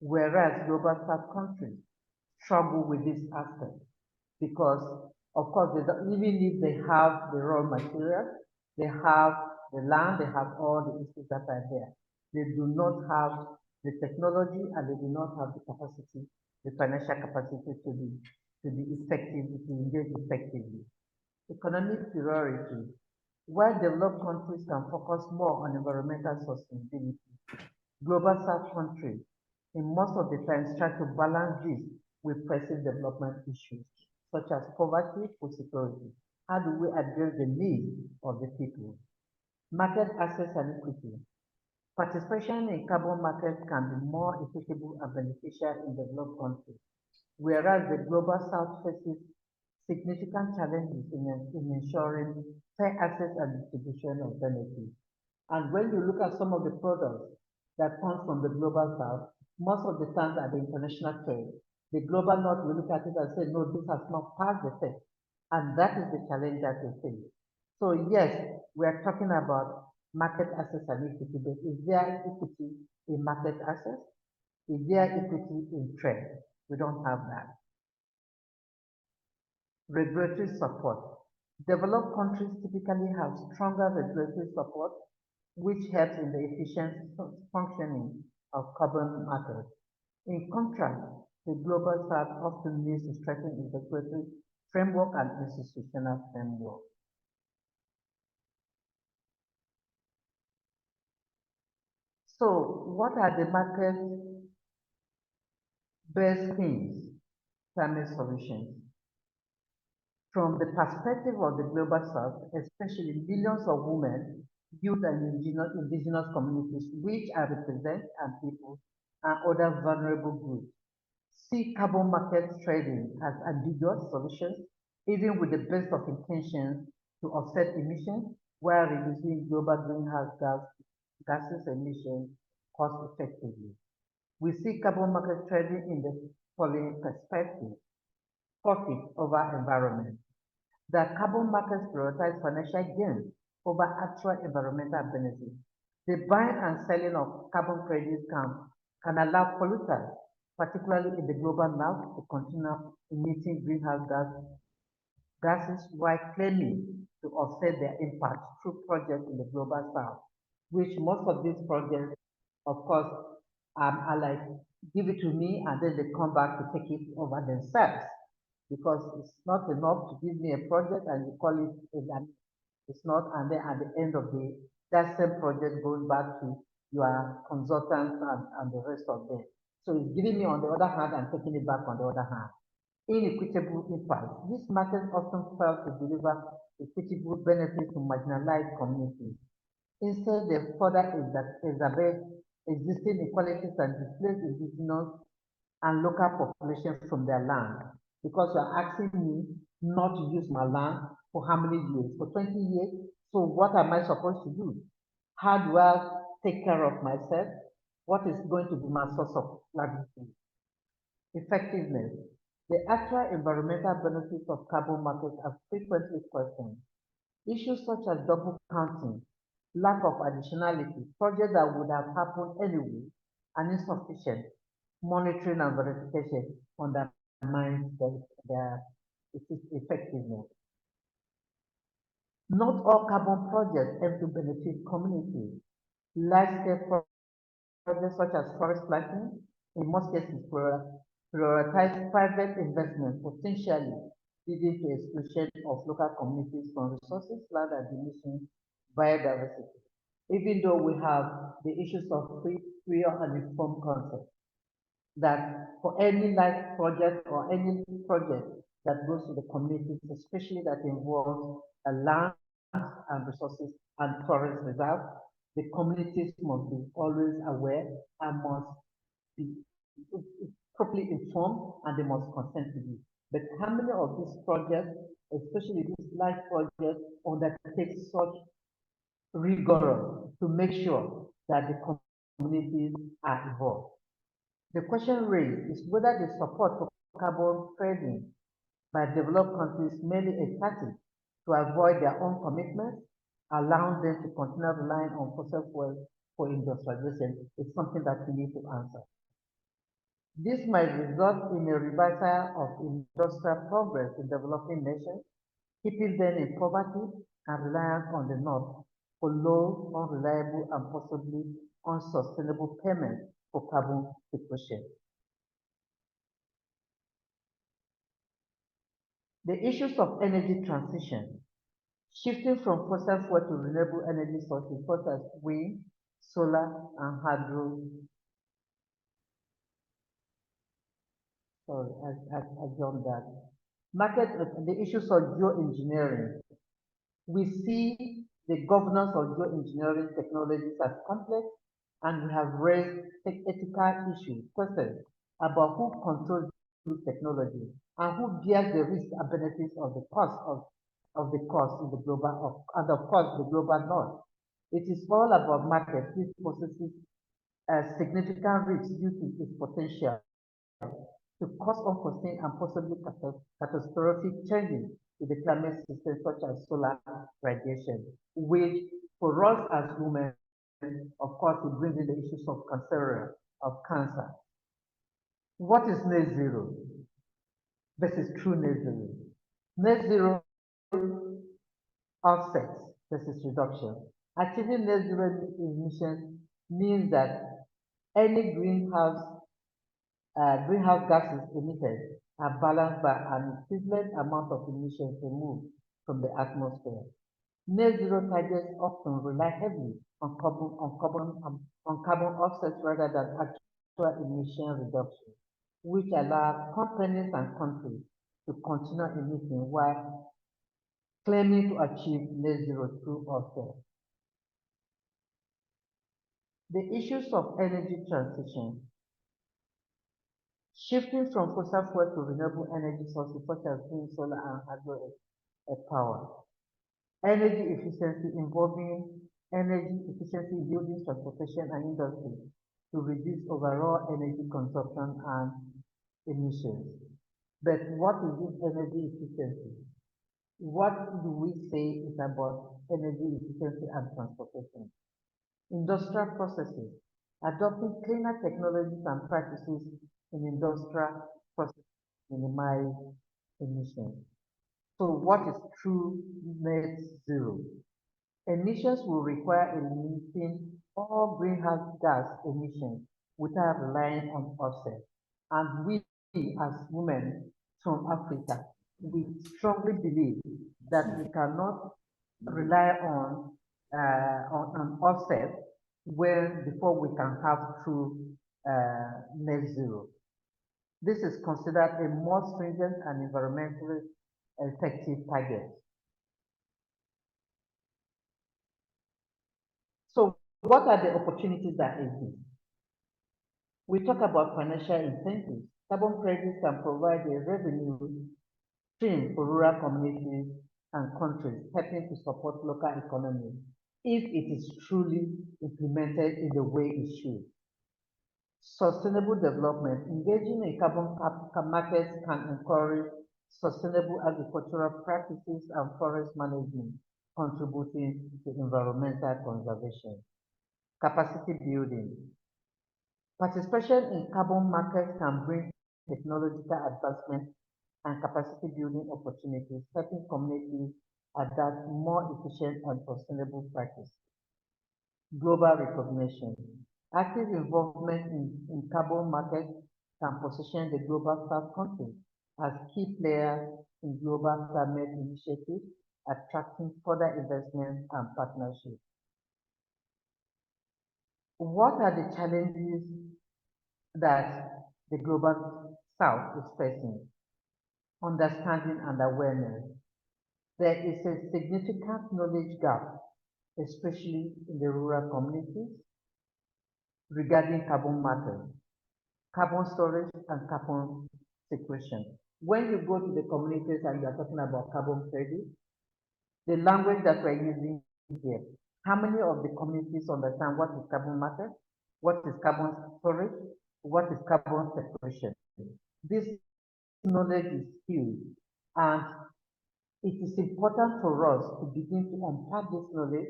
whereas global south countries struggle with this aspect because, of course, even if they have the raw materials, they have the land, they have all the issues that are there. They do not have the technology and they do not have the capacity, the financial capacity to be effective, to engage effectively. Economic priority. While developed countries can focus more on environmental sustainability, global south countries, in most of the times, try to balance this with pressing development issues, such as poverty, food security. How do we address the needs of the people? Market access and equity. Participation in carbon markets can be more equitable and beneficial in developed countries, whereas the global south faces significant challenges in ensuring fair access and distribution of benefits. And when you look at some of the products that come from the global south, most of the times are the international trade. The global north will look at it and say, no, this has not passed the test. And that is the challenge that we face. So yes, we are talking about market access and equity, but is there equity in market access? Is there equity in trade? We don't have that. Regulatory support. Developed countries typically have stronger regulatory support, which helps in the efficient functioning of carbon markets. In contrast, the global south often needs to strengthen its regulatory framework and institutional framework. So, what are the market-based themes, climate solutions? From the perspective of the global south, especially millions of women, youth and indigenous communities, which are represented and people and other vulnerable groups, see carbon market trading as ambiguous solutions, even with the best of intentions to offset emissions while reducing global greenhouse gases emissions cost effectively. We see carbon market trading in the following perspective: profit over environment. The carbon markets prioritize financial gains over actual environmental benefits. The buying and selling of carbon credits can allow polluters, particularly in the global north, to continue emitting greenhouse gases while claiming to offset their impact through projects in the global south, which most of these projects, of course, are like, give it to me, and then they come back to take it over themselves. Because it's not enough to give me a project and you call it a, it's not, and then at the end of that same project goes back to your consultants and the rest of them. So it's giving me on the other hand and taking it back on the other hand. Inequitable impact. These markets often fail to deliver equitable benefits to marginalized communities. Instead, they further exacerbate existing inequalities and displace indigenous and local population from their land. Because you are asking me not to use my land for how many years? For 20 years. So what am I supposed to do? How do I take care of myself? What is going to be my source of livelihood? Effectiveness. The actual environmental benefits of carbon markets are frequently questioned. Issues such as double counting, lack of additionality, projects that would have happened anyway, and insufficient monitoring and verification undermines their effectiveness. Not all carbon projects aim to benefit communities. Large-scale projects such as forest planting, in most cases, prioritize private investment, potentially leading to exclusion of local communities from resources, land acquisition, biodiversity. Even though we have the issues of free and informed consent, that for any life project or any project that goes to the communities, especially that involves land and resources and forest reserve, the communities must be always aware and must be properly informed, and they must consent to this. But how many of these projects, especially these life projects, undertake such rigor to make sure that the communities are involved? The question raised is whether the support for carbon trading by developed countries merely a tactic to avoid their own commitments, allowing them to continue relying on fossil fuels for industrialization, is something that we need to answer. This might result in a reversal of industrial progress in developing nations, keeping them in poverty and reliance on the North for low, unreliable, and possibly unsustainable payments for carbon sequestration. The issues of energy transition, shifting from fossil fuel to renewable energy sources such as wind, solar, and hydro. Sorry, I jumped that. The issues of geoengineering. We see the governance of geoengineering technologies as complex, and we have raised ethical issues, questions about who controls this technology and who bears the risks and benefits of the cost of the cost in the global and of course the global north. It is all about market which possesses significant risks due to its potential to cause unforeseen and possibly catastrophic changes to the climate system, such as solar radiation, which for us as women, of course, it brings in the issues of cancer. What is net zero versus true net zero? Net zero offsets versus reduction. Achieving net zero emissions means that any greenhouse gases emitted are balanced by an equivalent amount of emissions removed from the atmosphere. Net zero targets often rely heavily on carbon offsets rather than actual emission reduction, which allow companies and countries to continue emitting while claiming to achieve net zero through offset. The issues of energy transition. Shifting from fossil fuel to renewable energy sources such as wind, solar, and hydro power. Energy efficiency involving energy efficiency in buildings, transportation, and industry to reduce overall energy consumption and emissions. But what is this energy efficiency? What do we say is about energy efficiency and transportation? Industrial processes, adopting cleaner technologies and practices in industrial processes to minimize emissions. So what is true net zero? Emissions will require eliminating all greenhouse gas emissions without relying on offset. And we, as women from Africa, we strongly believe that we cannot rely on an offset before we can have true net zero. This is considered a more stringent and environmentally effective target. So what are the opportunities that exist? We talk about financial incentives. Carbon credits can provide a revenue stream for rural communities and countries, helping to support local economies if it is truly implemented in the way it should. Sustainable development. Engaging in carbon markets can encourage sustainable agricultural practices and forest management, contributing to environmental conservation. Capacity building. Participation in carbon markets can bring technological advancement and capacity building opportunities, helping communities adapt more efficient and sustainable practices. Global recognition. Active involvement in carbon markets can position the global South countries as key players in global climate initiatives, attracting further investment and partnerships. What are the challenges that the global South is facing? Understanding and awareness. There is a significant knowledge gap, especially in the rural communities, regarding carbon markets, carbon storage, and carbon sequestration. When you go to the communities and you are talking about carbon credit, the language that we're using here, how many of the communities understand what is carbon market, what is carbon storage, what is carbon sequestration? This knowledge is huge, and it is important for us to begin to unpack this knowledge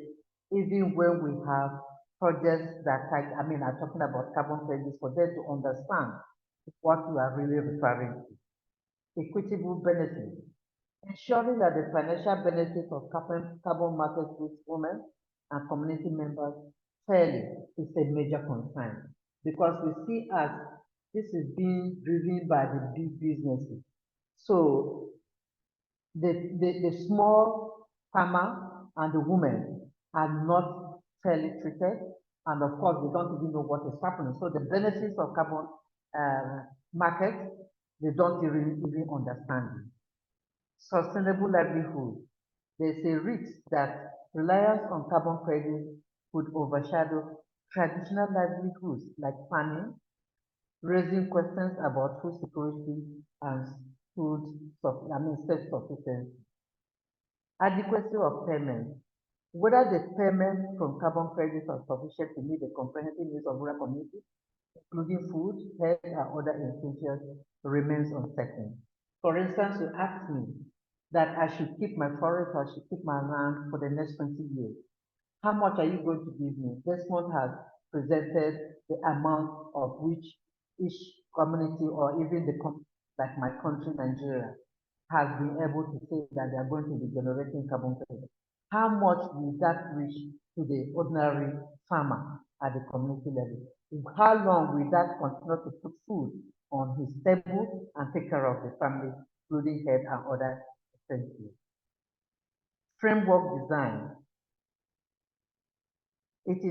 even when we have projects that are talking about carbon credits, for them to understand what we are really referring to. Equitable benefits. Ensuring that the financial benefits of carbon markets reach women and community members fairly is a major concern, because we see as this is being driven by the big businesses. So the small farmer and the women are not fairly treated, and of course they don't even know what is happening. So the benefits of carbon markets, they don't even understand. Sustainable livelihood. There's a risk that reliance on carbon credits could overshadow traditional livelihoods like farming, raising questions about food security and self-sufficiency. Adequacy of payment. Whether the payment from carbon credits are sufficient to meet the comprehensive needs of rural communities including food, health, and other essentials, remains uncertain. For instance, you asked me that I should keep my forest, I should keep my land for the next 20 years. How much are you going to give me? Desmond has presented the amount of which each community or even like my country, Nigeria, has been able to say that they are going to be generating carbon credit. How much will that reach to the ordinary farmer at the community level? How long will that continue to put food on his table and take care of the family, including health and other essentials? Framework design. It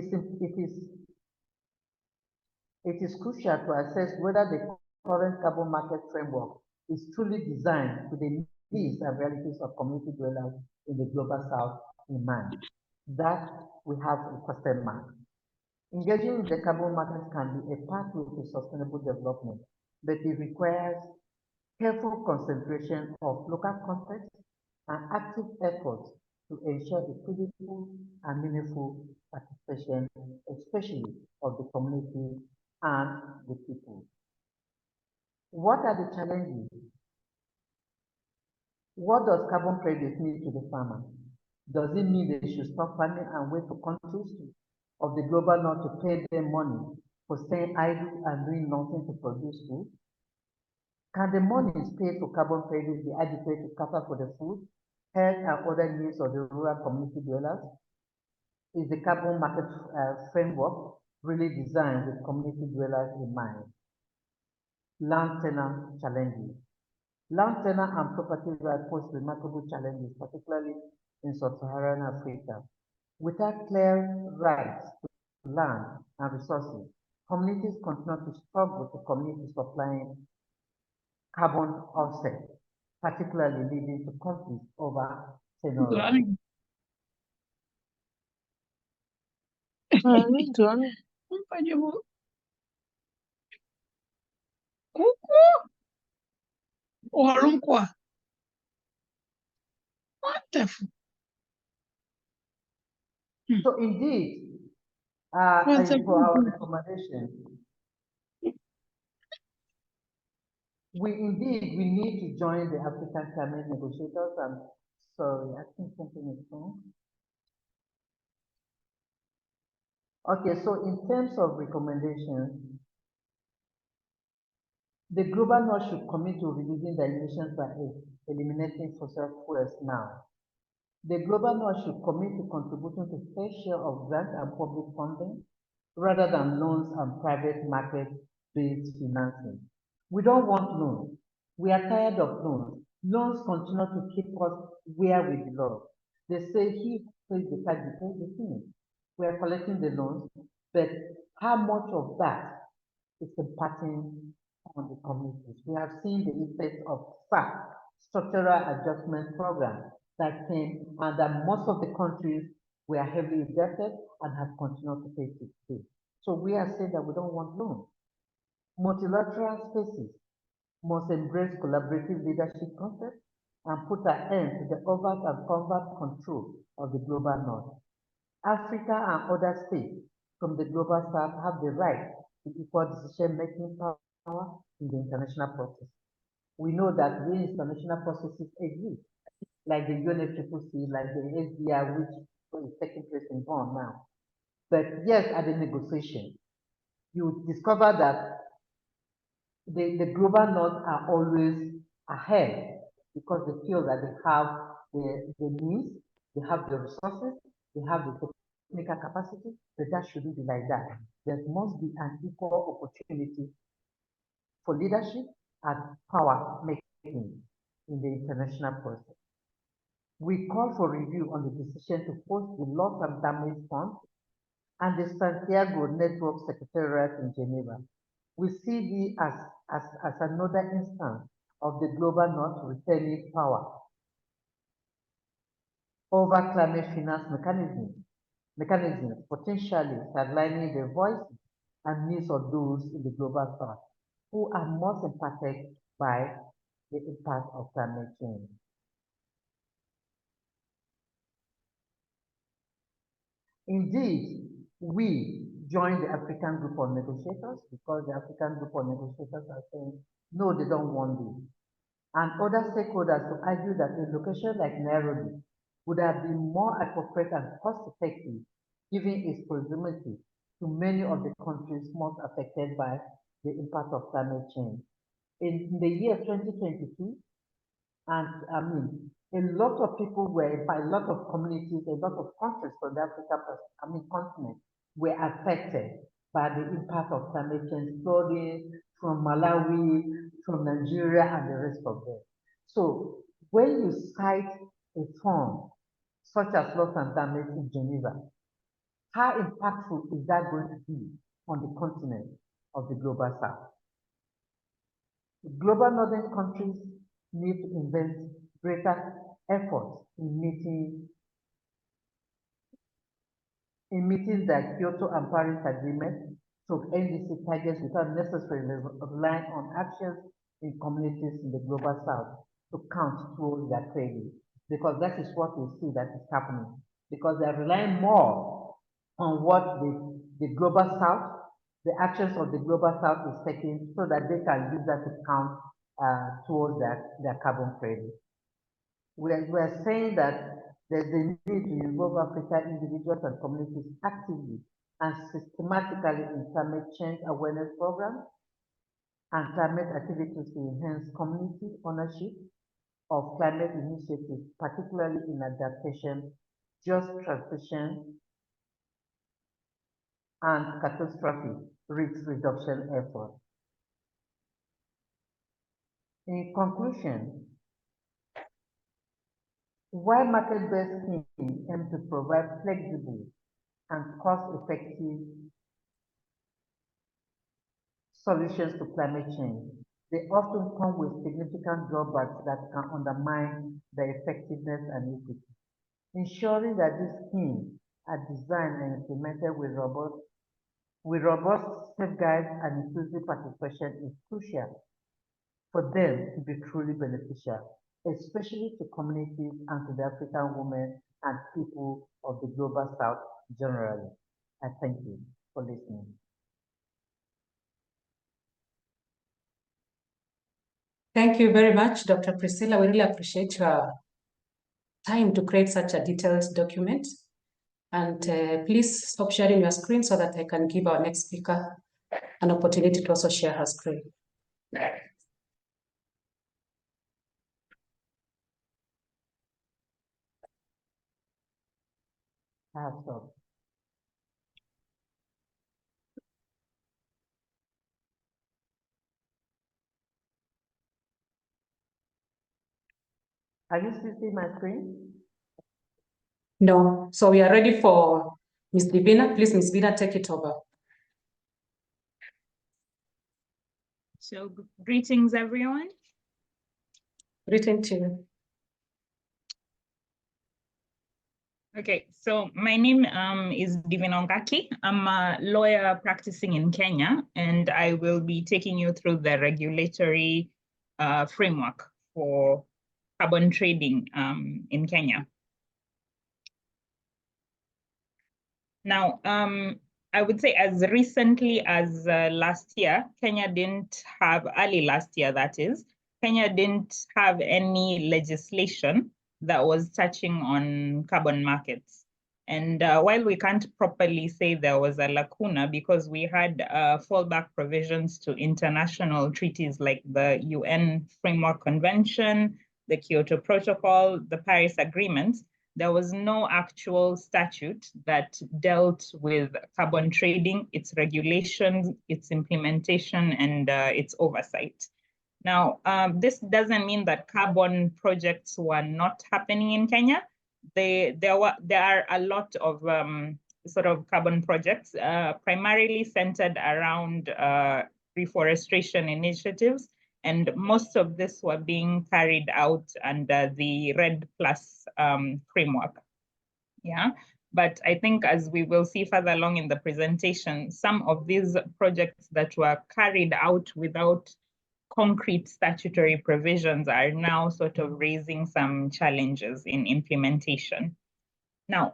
is crucial to assess whether the current carbon market framework is truly designed to the needs and realities of community dwellers in the global south in mind. That we have a question mark. Engaging with the carbon market can be a pathway to sustainable development, but it requires careful concentration of local context and active efforts to ensure equitable and meaningful participation, especially of the community and the people. What are the challenges? What does carbon credit mean to the farmer? Does it mean they should stop farming and wait for countries of the global north to pay them money for staying idle and doing nothing to produce food? Can the money paid for carbon credit be adequate to cater for the food, health, and other needs of the rural community dwellers? Is the carbon market framework really designed with community dwellers in mind? Land tenure challenges. Land tenure and property rights pose remarkable challenges, particularly in sub-Saharan Africa. Without clear rights to land and resources, communities continue to struggle to communities supplying carbon offset, particularly leading to conflicts over tenure. So indeed, for our recommendation, we need to join the African climate negotiators. And sorry, I think something is wrong. Okay, so in terms of recommendations, the global north should commit to reducing their emissions by eliminating fossil fuels now. The global north should commit to contributing to fair share of grant and public funding rather than loans and private market-based financing. We don't want loans. We are tired of loans. Loans continue to keep us where we belong. They say he pays the tax, he pays the fee. We are collecting the loans, but how much of that is impacting on the communities? We have seen the effects of SAP, Structural Adjustment Program, that came and that most of the countries were heavily indebted and have continued to pay it. So we are saying that we don't want loans. Multilateral spaces must embrace collaborative leadership concepts and put an end to the overt and covert control of the global north. Africa and other states from the global south have the right to equal decision-making power in the international process. We know that these international processes exist, like the UNFCCC, like the SDR, which is taking place in Bonn now. But yes, at the negotiation, you discover that the global north are always ahead because they feel that they have the means, they have the resources, they have the technical capacity, but that shouldn't be like that. There must be an equal opportunity for leadership and power making in the international process. We call for review on the decision to post the loss and damage fund and the Santiago Network Secretariat in Geneva. We see this as another instance of the global north retaining power over climate finance mechanisms, potentially sidelining the voice and needs of those in the global south who are most impacted by the impact of climate change. Indeed, we, join the African group of negotiators, because the African group of negotiators are saying, no, they don't want this. And other stakeholders to argue that a location like Nairobi would have been more appropriate and cost-effective, given its proximity to many of the countries most affected by the impact of climate change. In the year 2022, and I mean, a lot of people were, by a lot of communities, a lot of countries from the continent were affected by the impact of climate change, flooding from Malawi, from Nigeria, and the rest of them. So when you cite a fund such as loss and damage in Geneva, how impactful is that going to be on the continent of the global south? The global northern countries need to invest greater effort in meeting the Kyoto and Paris Agreement to NDC targets without necessarily relying on actions in communities in the global south to count towards their credit, because that is what we see that is happening, because they are relying more on what the global south, the actions of the global south is taking, so that they can use that to count towards their carbon credit. We are saying that there's a need to involve African individuals and communities actively and systematically in climate change awareness programs and climate activities to enhance community ownership of climate initiatives, particularly in adaptation, just transition, and catastrophic risk reduction efforts. In conclusion, while market-based schemes aim to provide flexible and cost-effective solutions to climate change, they often come with significant drawbacks that can undermine their effectiveness and equity. Ensuring that these schemes are designed and implemented with robust safeguards and inclusive participation is crucial for them to be truly beneficial, especially to communities and to the African women and people of the global south generally. I thank you for listening. Thank you very much, Dr. Priscilla. We really appreciate your time to create such a detailed document. And please stop sharing your screen so that I can give our next speaker an opportunity to also share her screen. Awesome. Are you still seeing my screen? No. So we are ready for Ms. Divinah. Please, Ms. Divinah, take it over. So greetings, everyone. Greetings to you. Okay, so my name is Divinah Ongaki. I'm a lawyer practicing in Kenya, and I will be taking you through the regulatory framework for carbon trading in Kenya. Now, I would say as recently as last year, early last year that is, Kenya didn't have any legislation that was touching on carbon markets. And while we can't properly say there was a lacuna because we had fallback provisions to international treaties like the UN Framework Convention, the Kyoto Protocol, the Paris Agreement, there was no actual statute that dealt with carbon trading, its regulations, its implementation, and its oversight. Now, this doesn't mean that carbon projects were not happening in Kenya. There are a lot of sort of carbon projects, primarily centered around reforestation initiatives. And most of this were being carried out under the REDD+ framework. Yeah, but I think as we will see further along in the presentation, some of these projects that were carried out without concrete statutory provisions are now sort of raising some challenges in implementation. Now,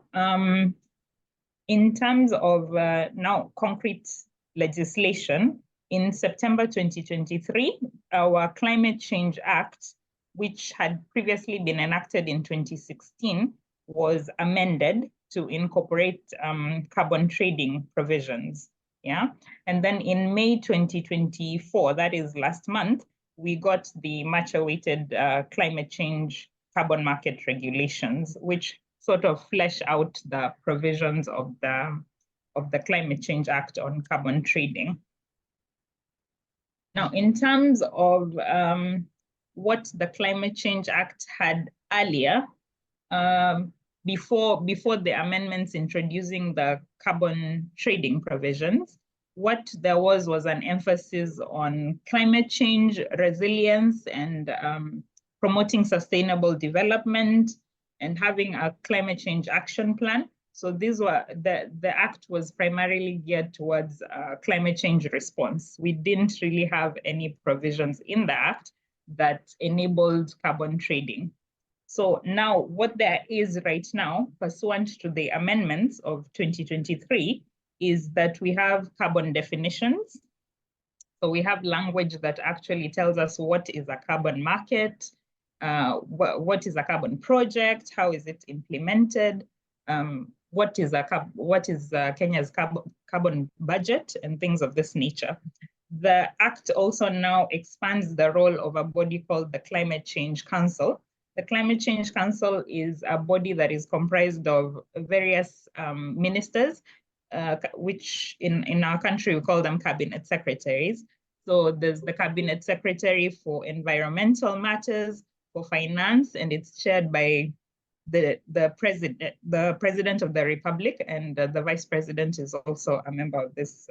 in terms of now concrete legislation, in September 2023, our Climate Change Act, which had previously been enacted in 2016, was amended to incorporate carbon trading provisions. Yeah, and then in May 2024, that is last month, we got the much awaited climate change carbon market regulations, which sort of flesh out the provisions of the Climate Change Act on carbon trading. Now, in terms of what the Climate Change Act had earlier, before the amendments introducing the carbon trading provisions, what there was an emphasis on climate change, resilience, and promoting sustainable development, and having a climate change action plan. So these were, the act was primarily geared towards climate change response. We didn't really have any provisions in the act that enabled carbon trading. So now what there is right now, pursuant to the amendments of 2023, is that we have carbon definitions. So we have language that actually tells us what is a carbon market, what is a carbon project, how is it implemented, what is Kenya's carbon budget, and things of this nature. The Act also now expands the role of a body called the Climate Change Council. The Climate Change Council is a body that is comprised of various ministers, which in our country we call them cabinet secretaries. So there's the cabinet secretary for environmental matters, for finance, and it's chaired by the president of the republic, and the vice president is also a member of this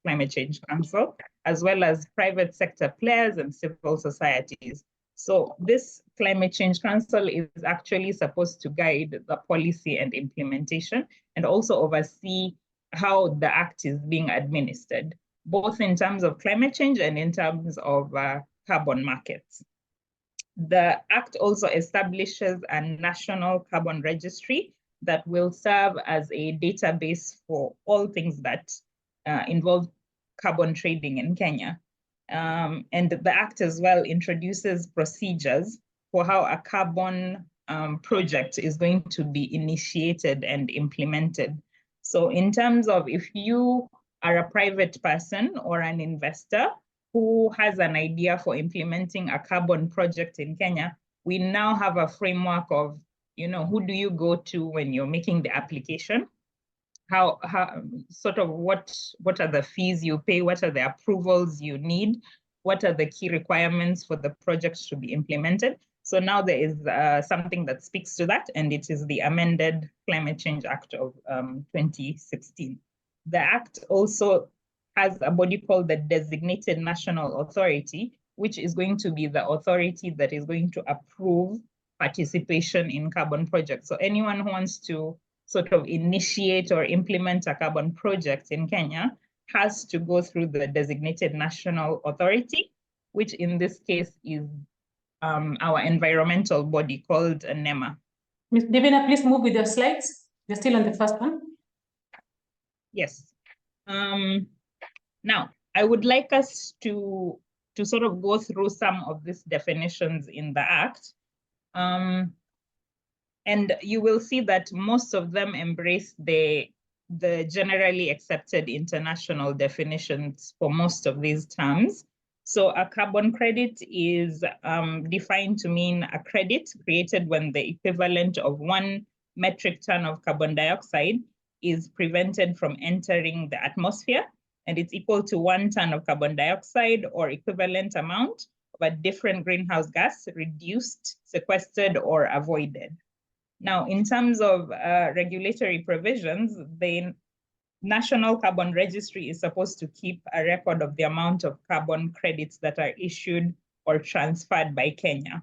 Climate Change Council, as well as private sector players and civil societies. So this Climate Change Council is actually supposed to guide the policy and implementation, and also oversee how the act is being administered, both in terms of climate change and in terms of carbon markets. The act also establishes a national carbon registry that will serve as a database for all things that involve carbon trading in Kenya. And the act as well introduces procedures for how a carbon project is going to be initiated and implemented. So in terms of, if you are a private person or an investor who has an idea for implementing a carbon project in Kenya, we now have a framework of, who do you go to when you're making the application? How sort of what are the fees you pay? What are the approvals you need? What are the key requirements for the project to be implemented? So now there is something that speaks to that, and it is the amended Climate Change Act of 2016. The act also has a body called the Designated National Authority, which is going to be the authority that is going to approve participation in carbon projects. So anyone who wants to sort of initiate or implement a carbon project in Kenya has to go through the Designated National Authority, which in this case is our environmental body called NEMA. Ms. Divinah, please move with your slides. You're still on the first one. Yes. Now, I would like us to sort of go through some of these definitions in the Act. And you will see that most of them embrace the generally accepted international definitions for most of these terms. So a carbon credit is defined to mean a credit created when the equivalent of 1 metric ton of carbon dioxide is prevented from entering the atmosphere, and it's equal to 1 ton of carbon dioxide or equivalent amount of a different greenhouse gas reduced, sequestered, or avoided. Now, in terms of regulatory provisions, the National Carbon Registry is supposed to keep a record of the amount of carbon credits that are issued or transferred by Kenya.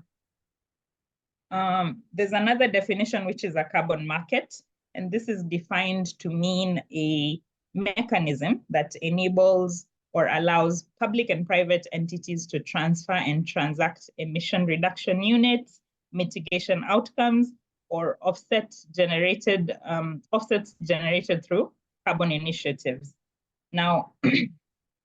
There's another definition, which is a carbon market, and this is defined to mean a mechanism that enables or allows public and private entities to transfer and transact emission reduction units, mitigation outcomes, or offsets generated through carbon initiatives. Now,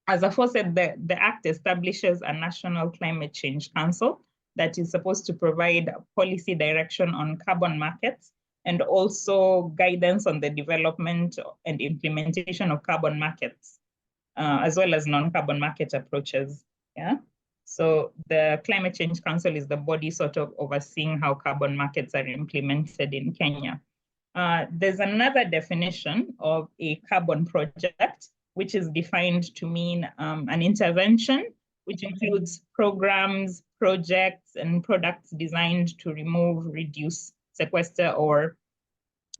as aforesaid, the Act establishes a National Climate Change Council that is supposed to provide policy direction on carbon markets and also guidance on the development and implementation of carbon markets, as well as non-carbon market approaches. Yeah. So the Climate Change Council is the body sort of overseeing how carbon markets are implemented in Kenya. There's another definition of a carbon project, which is defined to mean an intervention, which includes programs, projects, and products designed to remove, reduce, sequester, or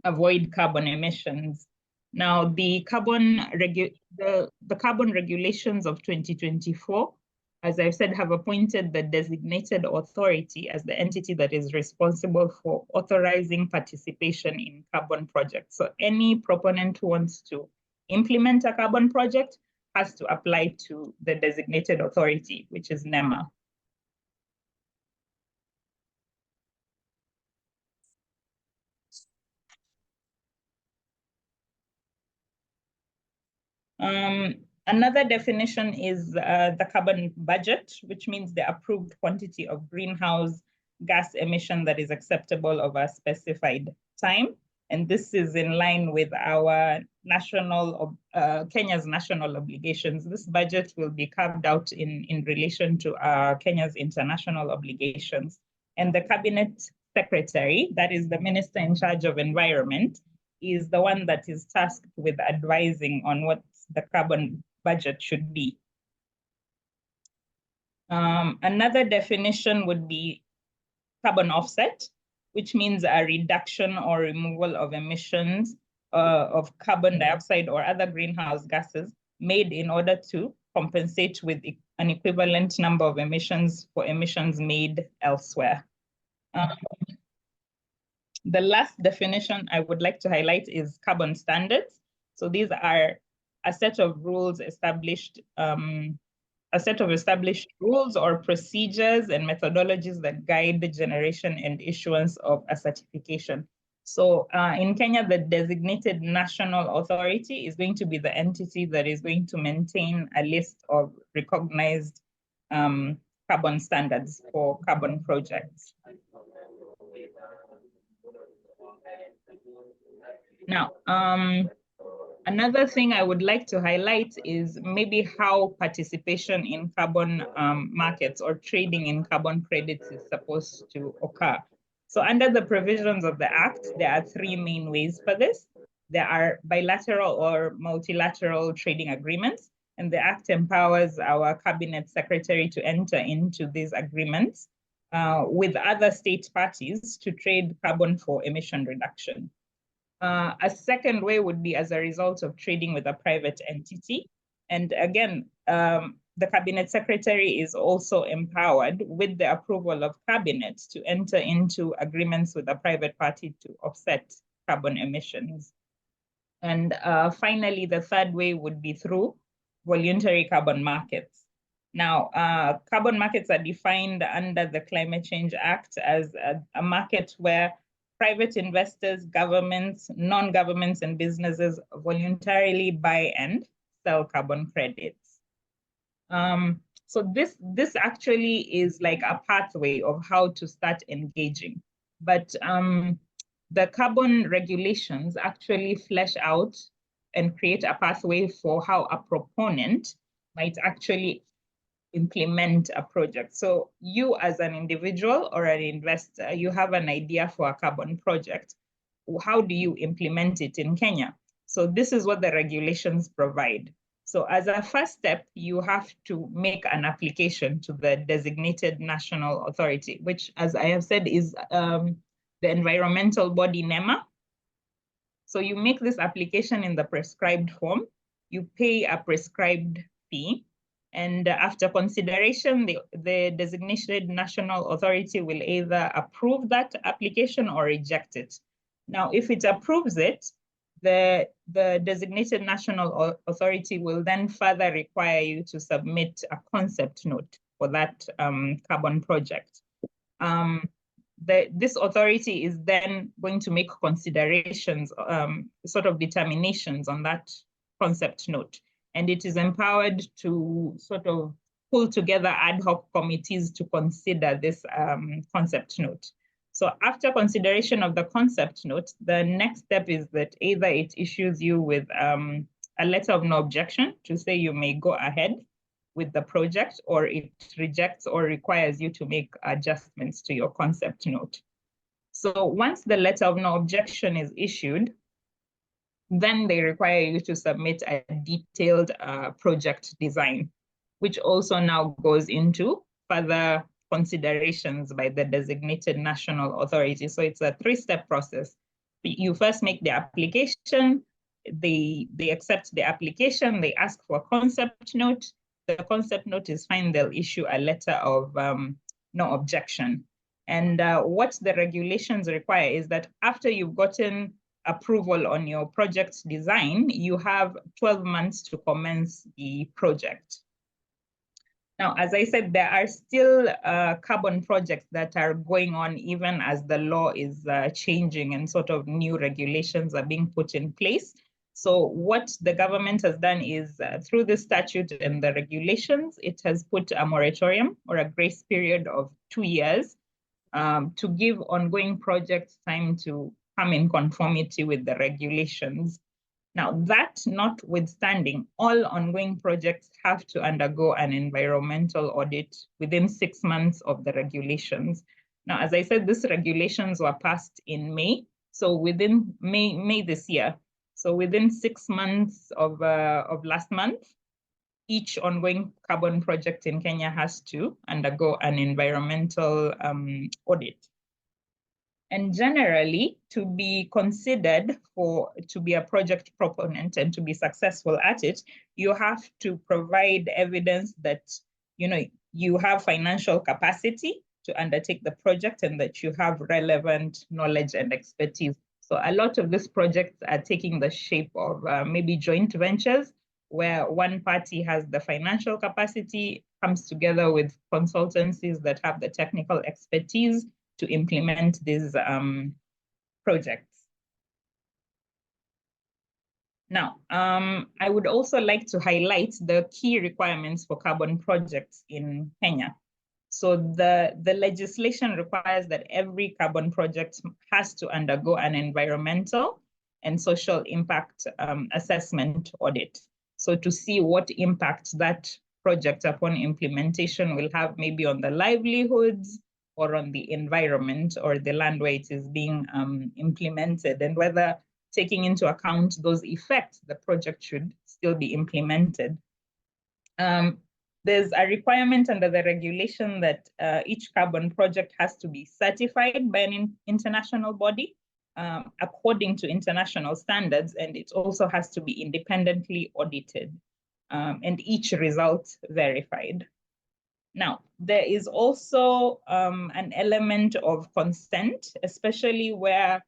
avoid carbon emissions. Now, the carbon regulations of 2024, as I've said, have appointed the designated authority as the entity that is responsible for authorizing participation in carbon projects. So any proponent who wants to implement a carbon project has to apply to the designated authority, which is NEMA. Another definition is the carbon budget, which means the approved quantity of greenhouse gas emission that is acceptable over a specified time. And this is in line with our Kenya's national obligations. This budget will be carved out in relation to Kenya's international obligations. And the cabinet secretary, that is the minister in charge of environment, is the one that is tasked with advising on what the carbon budget should be. Another definition would be carbon offset, which means a reduction or removal of emissions of carbon dioxide or other greenhouse gases made in order to compensate with an equivalent number of emissions for emissions made elsewhere. The last definition I would like to highlight is carbon standards. So these are a set of rules established, rules or procedures and methodologies that guide the generation and issuance of a certification. So in Kenya, the designated national authority is going to be the entity that is going to maintain a list of recognized carbon standards for carbon projects. Now, another thing I would like to highlight is maybe how participation in carbon markets or trading in carbon credits is supposed to occur. So under the provisions of the Act, there are three main ways for this. There are bilateral or multilateral trading agreements, and the Act empowers our cabinet secretary to enter into these agreements with other state parties to trade carbon for emission reduction. A second way would be as a result of trading with a private entity. And again, the cabinet secretary is also empowered with the approval of cabinet to enter into agreements with a private party to offset carbon emissions. And finally, the third way would be through voluntary carbon markets. Now, carbon markets are defined under the Climate Change Act as a market where private investors, governments, non-governments, and businesses voluntarily buy and sell carbon credits. So this actually is like a pathway of how to start engaging. But the carbon regulations actually flesh out and create a pathway for how a proponent might actually implement a project. So you as an individual or an investor, you have an idea for a carbon project. How do you implement it in Kenya? So this is what the regulations provide. So as a first step, you have to make an application to the designated national authority, which, as I have said, is the environmental body NEMA. So you make this application in the prescribed form, you pay a prescribed fee, and after consideration, the designated national authority will either approve that application or reject it. Now, if it approves it, the designated national authority will then further require you to submit a concept note for that carbon project. this authority is then going to make considerations, sort of determinations on that concept note. And it is empowered to sort of pull together ad hoc committees to consider this concept note. So after consideration of the concept note, the next step is that either it issues you with a letter of no objection to say you may go ahead with the project, or it rejects or requires you to make adjustments to your concept note. So once the letter of no objection is issued, then they require you to submit a detailed project design, which also now goes into further considerations by the designated national authority. So it's a three-step process. You first make the application, they accept the application, they ask for a concept note. The concept note is fine, they'll issue a letter of no objection. And what the regulations require is that after you've gotten approval on your project design, you have 12 months to commence the project. Now, as I said, there are still carbon projects that are going on even as the law is changing and sort of new regulations are being put in place. So what the government has done is through the statute and the regulations, it has put a moratorium or a grace period of 2 years to give ongoing projects time to come in conformity with the regulations. Now, that notwithstanding, all ongoing projects have to undergo an environmental audit within 6 months of the regulations. Now, as I said, these regulations were passed in May, so within May this year. So within 6 months of last month, each ongoing carbon project in Kenya has to undergo an environmental audit. And generally, to be considered to be a project proponent and to be successful at it, you have to provide evidence that you have financial capacity to undertake the project and that you have relevant knowledge and expertise. So a lot of these projects are taking the shape of maybe joint ventures, where one party has the financial capacity, comes together with consultancies that have the technical expertise to implement these projects. Now, I would also like to highlight the key requirements for carbon projects in Kenya. So the legislation requires that every carbon project has to undergo an environmental and social impact assessment audit. So to see what impact that project upon implementation will have maybe on the livelihoods or on the environment or the land where it is being implemented, and whether taking into account those effects, the project should still be implemented. There's a requirement under the regulation that each carbon project has to be certified by an international body according to international standards, and it also has to be independently audited and each result verified. Now, there is also an element of consent, especially where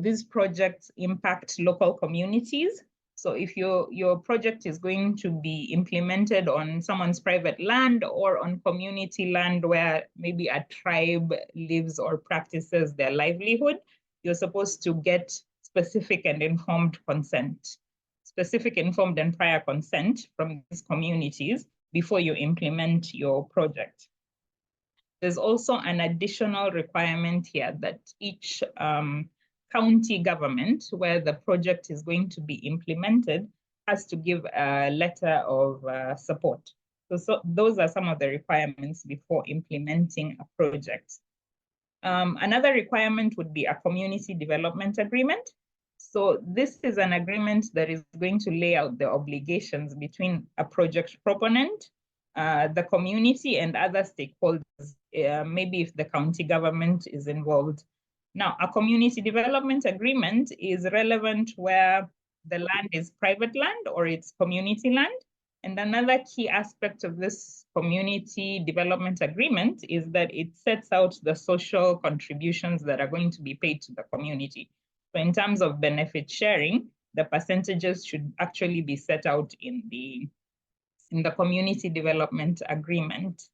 these projects impact local communities. So if your project is going to be implemented on someone's private land or on community land where maybe a tribe lives or practices their livelihood, you're supposed to get specific and informed consent, specific, informed, and prior consent from these communities before you implement your project. There's also an additional requirement here that each county government where the project is going to be implemented has to give a letter of support. So those are some of the requirements before implementing a project. Another requirement would be a community development agreement. So this is an agreement that is going to lay out the obligations between a project proponent, the community, and other stakeholders, maybe if the county government is involved. Now, a community development agreement is relevant where the land is private land or it's community land. And another key aspect of this community development agreement is that it sets out the social contributions that are going to be paid to the community. So in terms of benefit sharing, the percentages should actually be set out in the community development agreement.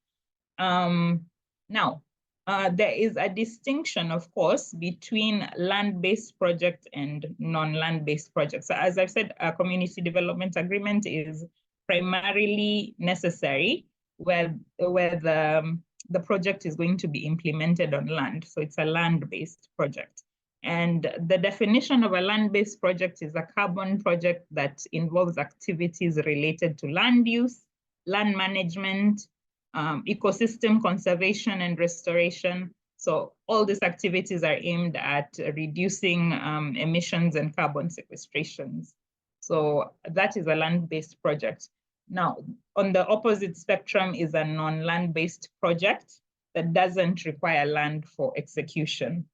Now, there is a distinction, of course, between land-based project and non-land-based projects. So as I've said, a community development agreement is primarily necessary where the project is going to be implemented on land. So it's a land-based project. And the definition of a land-based project is a carbon project that involves activities related to land use, land management, ecosystem conservation and restoration. So all these activities are aimed at reducing emissions and carbon sequestrations. So that is a land-based project. Now, on the opposite spectrum is a non-land-based project that doesn't require land for execution.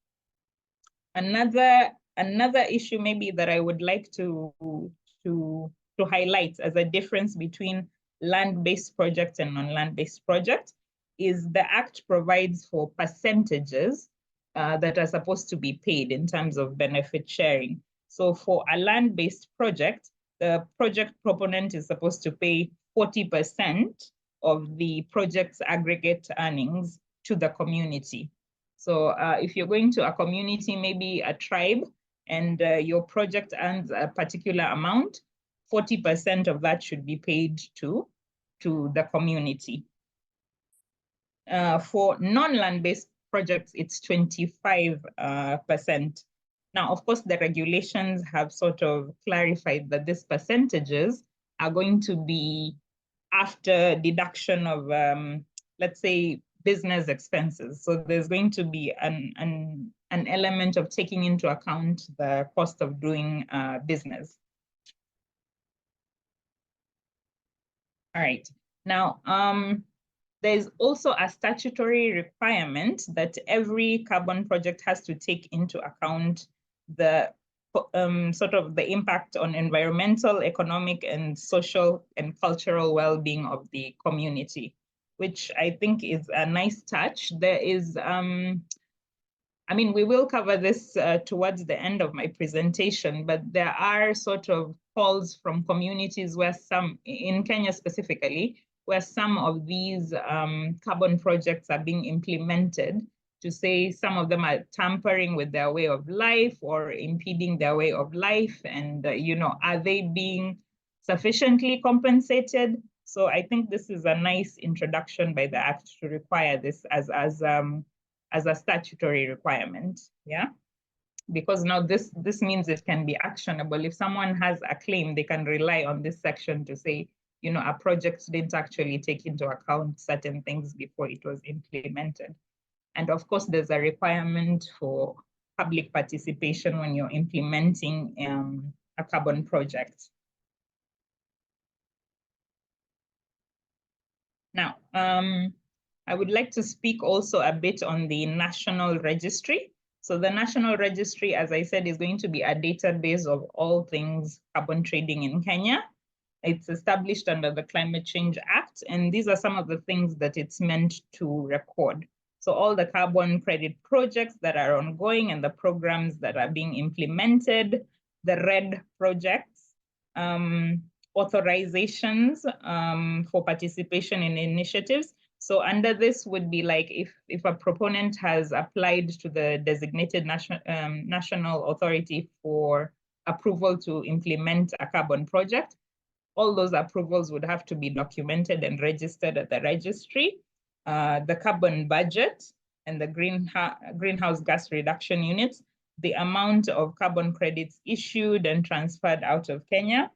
Another issue maybe that I would like to highlight as a difference between land-based project and non-land-based project is the Act provides for percentages that are supposed to be paid in terms of benefit sharing. So for a land-based project, the project proponent is supposed to pay 40% of the project's aggregate earnings to the community. So if you're going to a community, maybe a tribe, and your project earns a particular amount, 40% of that should be paid to the community. For non-land-based projects, it's 25%. Now, of course, the regulations have sort of clarified that these percentages are going to be after deduction of, let's say, business expenses. So there's going to be an element of taking into account the cost of doing business. All right. Now, there's also a statutory requirement that every carbon project has to take into account the sort of the impact on environmental, economic, and social and cultural well-being of the community, which I think is a nice touch. There is, I mean, we will cover this towards the end of my presentation, but there are sort of calls from communities where some, in Kenya specifically, where some of these carbon projects are being implemented to say some of them are tampering with their way of life or impeding their way of life. And, you know, are they being sufficiently compensated? So I think this is a nice introduction by the Act to require this as a statutory requirement, yeah? Because now this means it can be actionable. If someone has a claim, they can rely on this section to say, you know, a project didn't actually take into account certain things before it was implemented. And of course, there's a requirement for public participation when you're implementing a carbon project. Now, I would like to speak also a bit on the National Registry. So the National Registry, as I said, is going to be a database of all things carbon trading in Kenya. It's established under the Climate Change Act, and these are some of the things that it's meant to record. So all the carbon credit projects that are ongoing and the programs that are being implemented, the red projects, authorizations for participation in initiatives. So under this would be like if a proponent has applied to the designated national authority for approval to implement a carbon project, all those approvals would have to be documented and registered at the registry. The carbon budget and the greenhouse gas reduction units, the amount of carbon credits issued and transferred out of Kenya,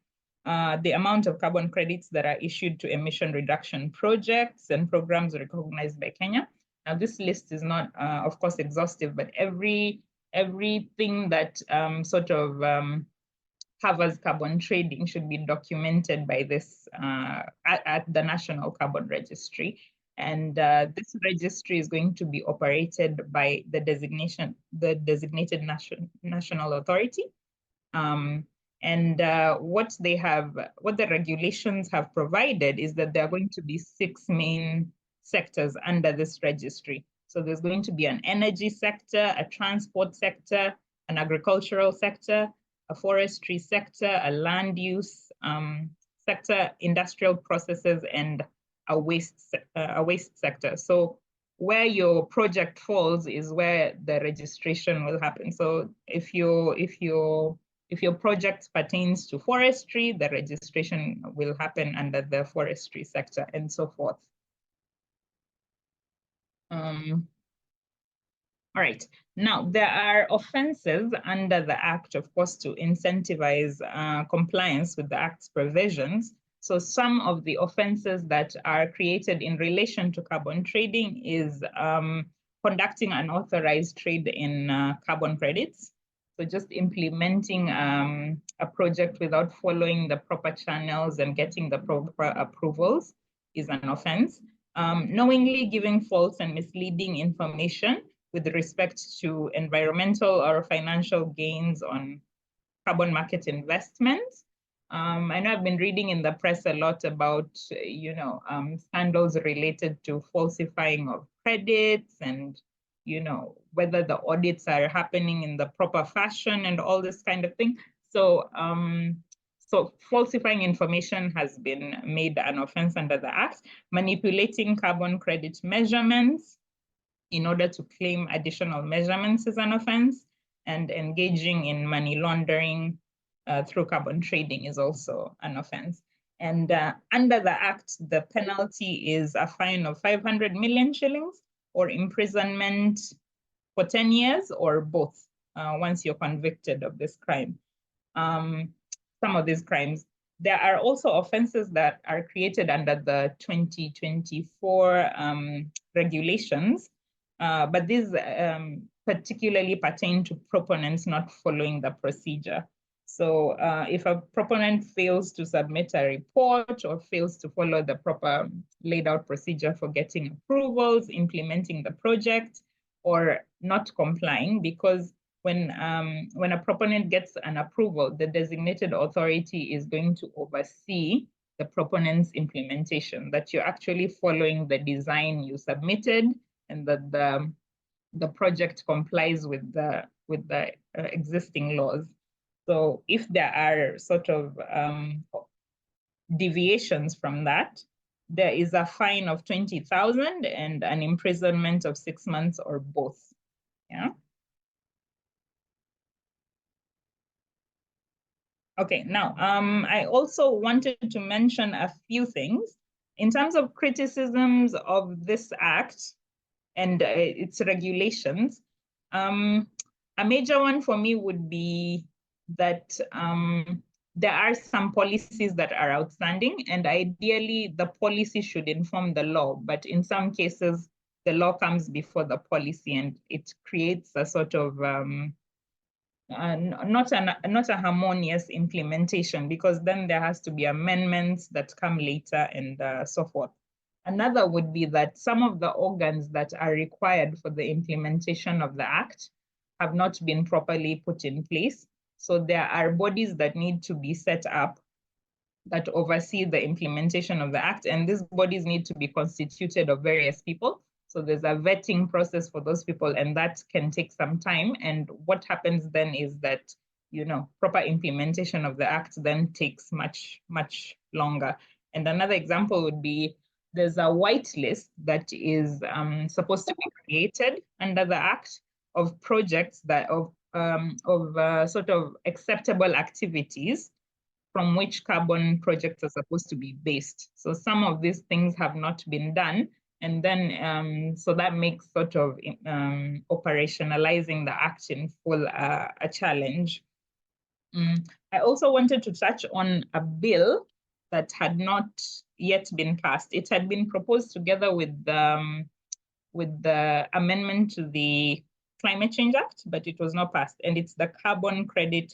the amount of carbon credits that are issued to emission reduction projects and programs recognized by Kenya. Now, this list is not, of course, exhaustive, but everything that sort of covers carbon trading should be documented by this at the National Carbon Registry. And this registry is going to be operated by the designated national authority. And what the regulations have provided is that there are going to be 6 main sectors under this registry. So there's going to be an energy sector, a transport sector, an agricultural sector, a forestry sector, a land use sector, industrial processes, and a waste sector. So where your project falls is where the registration will happen. So if your project pertains to forestry, the registration will happen under the forestry sector and so forth. All right, now there are offenses under the Act, of course, to incentivize compliance with the Act's provisions. So some of the offenses that are created in relation to carbon trading is conducting unauthorized trade in carbon credits. So just implementing a project without following the proper channels and getting the proper approvals is an offense. Knowingly giving false and misleading information with respect to environmental or financial gains on carbon market investments. I know I've been reading in the press a lot about, scandals related to falsifying of credits and, whether the audits are happening in the proper fashion and all this kind of thing. So, so falsifying information has been made an offense under the Act. Manipulating carbon credit measurements in order to claim additional measurements is an offense, and engaging in money laundering through carbon trading is also an offense. And under the Act, the penalty is a fine of 500 million shillings or imprisonment for 10 years or both once you're convicted of this crime. Some of these crimes. There are also offenses that are created under the 2024 regulations, but these particularly pertain to proponents not following the procedure. So if a proponent fails to submit a report or fails to follow the proper laid out procedure for getting approvals, implementing the project, or not complying, because when a proponent gets an approval, the designated authority is going to oversee the proponent's implementation, that you're actually following the design you submitted and that the project complies with the existing laws. So if there are sort of deviations from that, there is a fine of 20,000 and an imprisonment of 6 months or both. Yeah. Okay, now I also wanted to mention a few things in terms of criticisms of this act and its regulations. A major one for me would be that there are some policies that are outstanding, and ideally the policy should inform the law, but in some cases the law comes before the policy and it creates a sort of not a harmonious implementation, because then there has to be amendments that come later and so forth. Another would be that some of the organs that are required for the implementation of the act have not been properly put in place. So there are bodies that need to be set up that oversee the implementation of the act, and these bodies need to be constituted of various people. So there's a vetting process for those people, and that can take some time. And what happens then is that, proper implementation of the act then takes much, much longer. And another example would be, there's a whitelist that is supposed to be created under the act of projects that sort of acceptable activities from which carbon projects are supposed to be based. So some of these things have not been done. And then, so that makes sort of operationalizing the act in full a challenge. I also wanted to touch on a bill that had not yet been passed. It had been proposed together with the amendment to the Climate Change Act, but it was not passed. And it's the Carbon Credit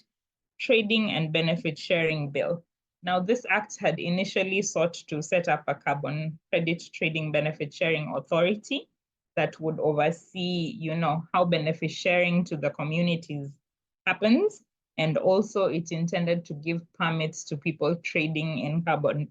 Trading and Benefit Sharing Bill. Now, this act had initially sought to set up a carbon credit trading benefit sharing authority that would oversee, how benefit sharing to the communities happens. And also it intended to give permits to people trading in carbon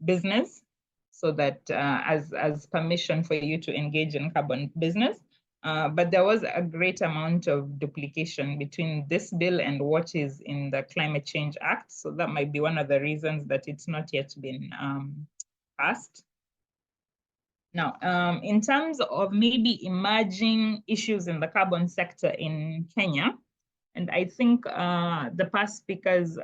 business, so that as permission for you to engage in carbon business. But there was a great amount of duplication between this bill and what is in the Climate Change Act. So that might be one of the reasons that it's not yet been passed. Now, in terms of maybe emerging issues in the carbon sector in Kenya, and I think the past speakers,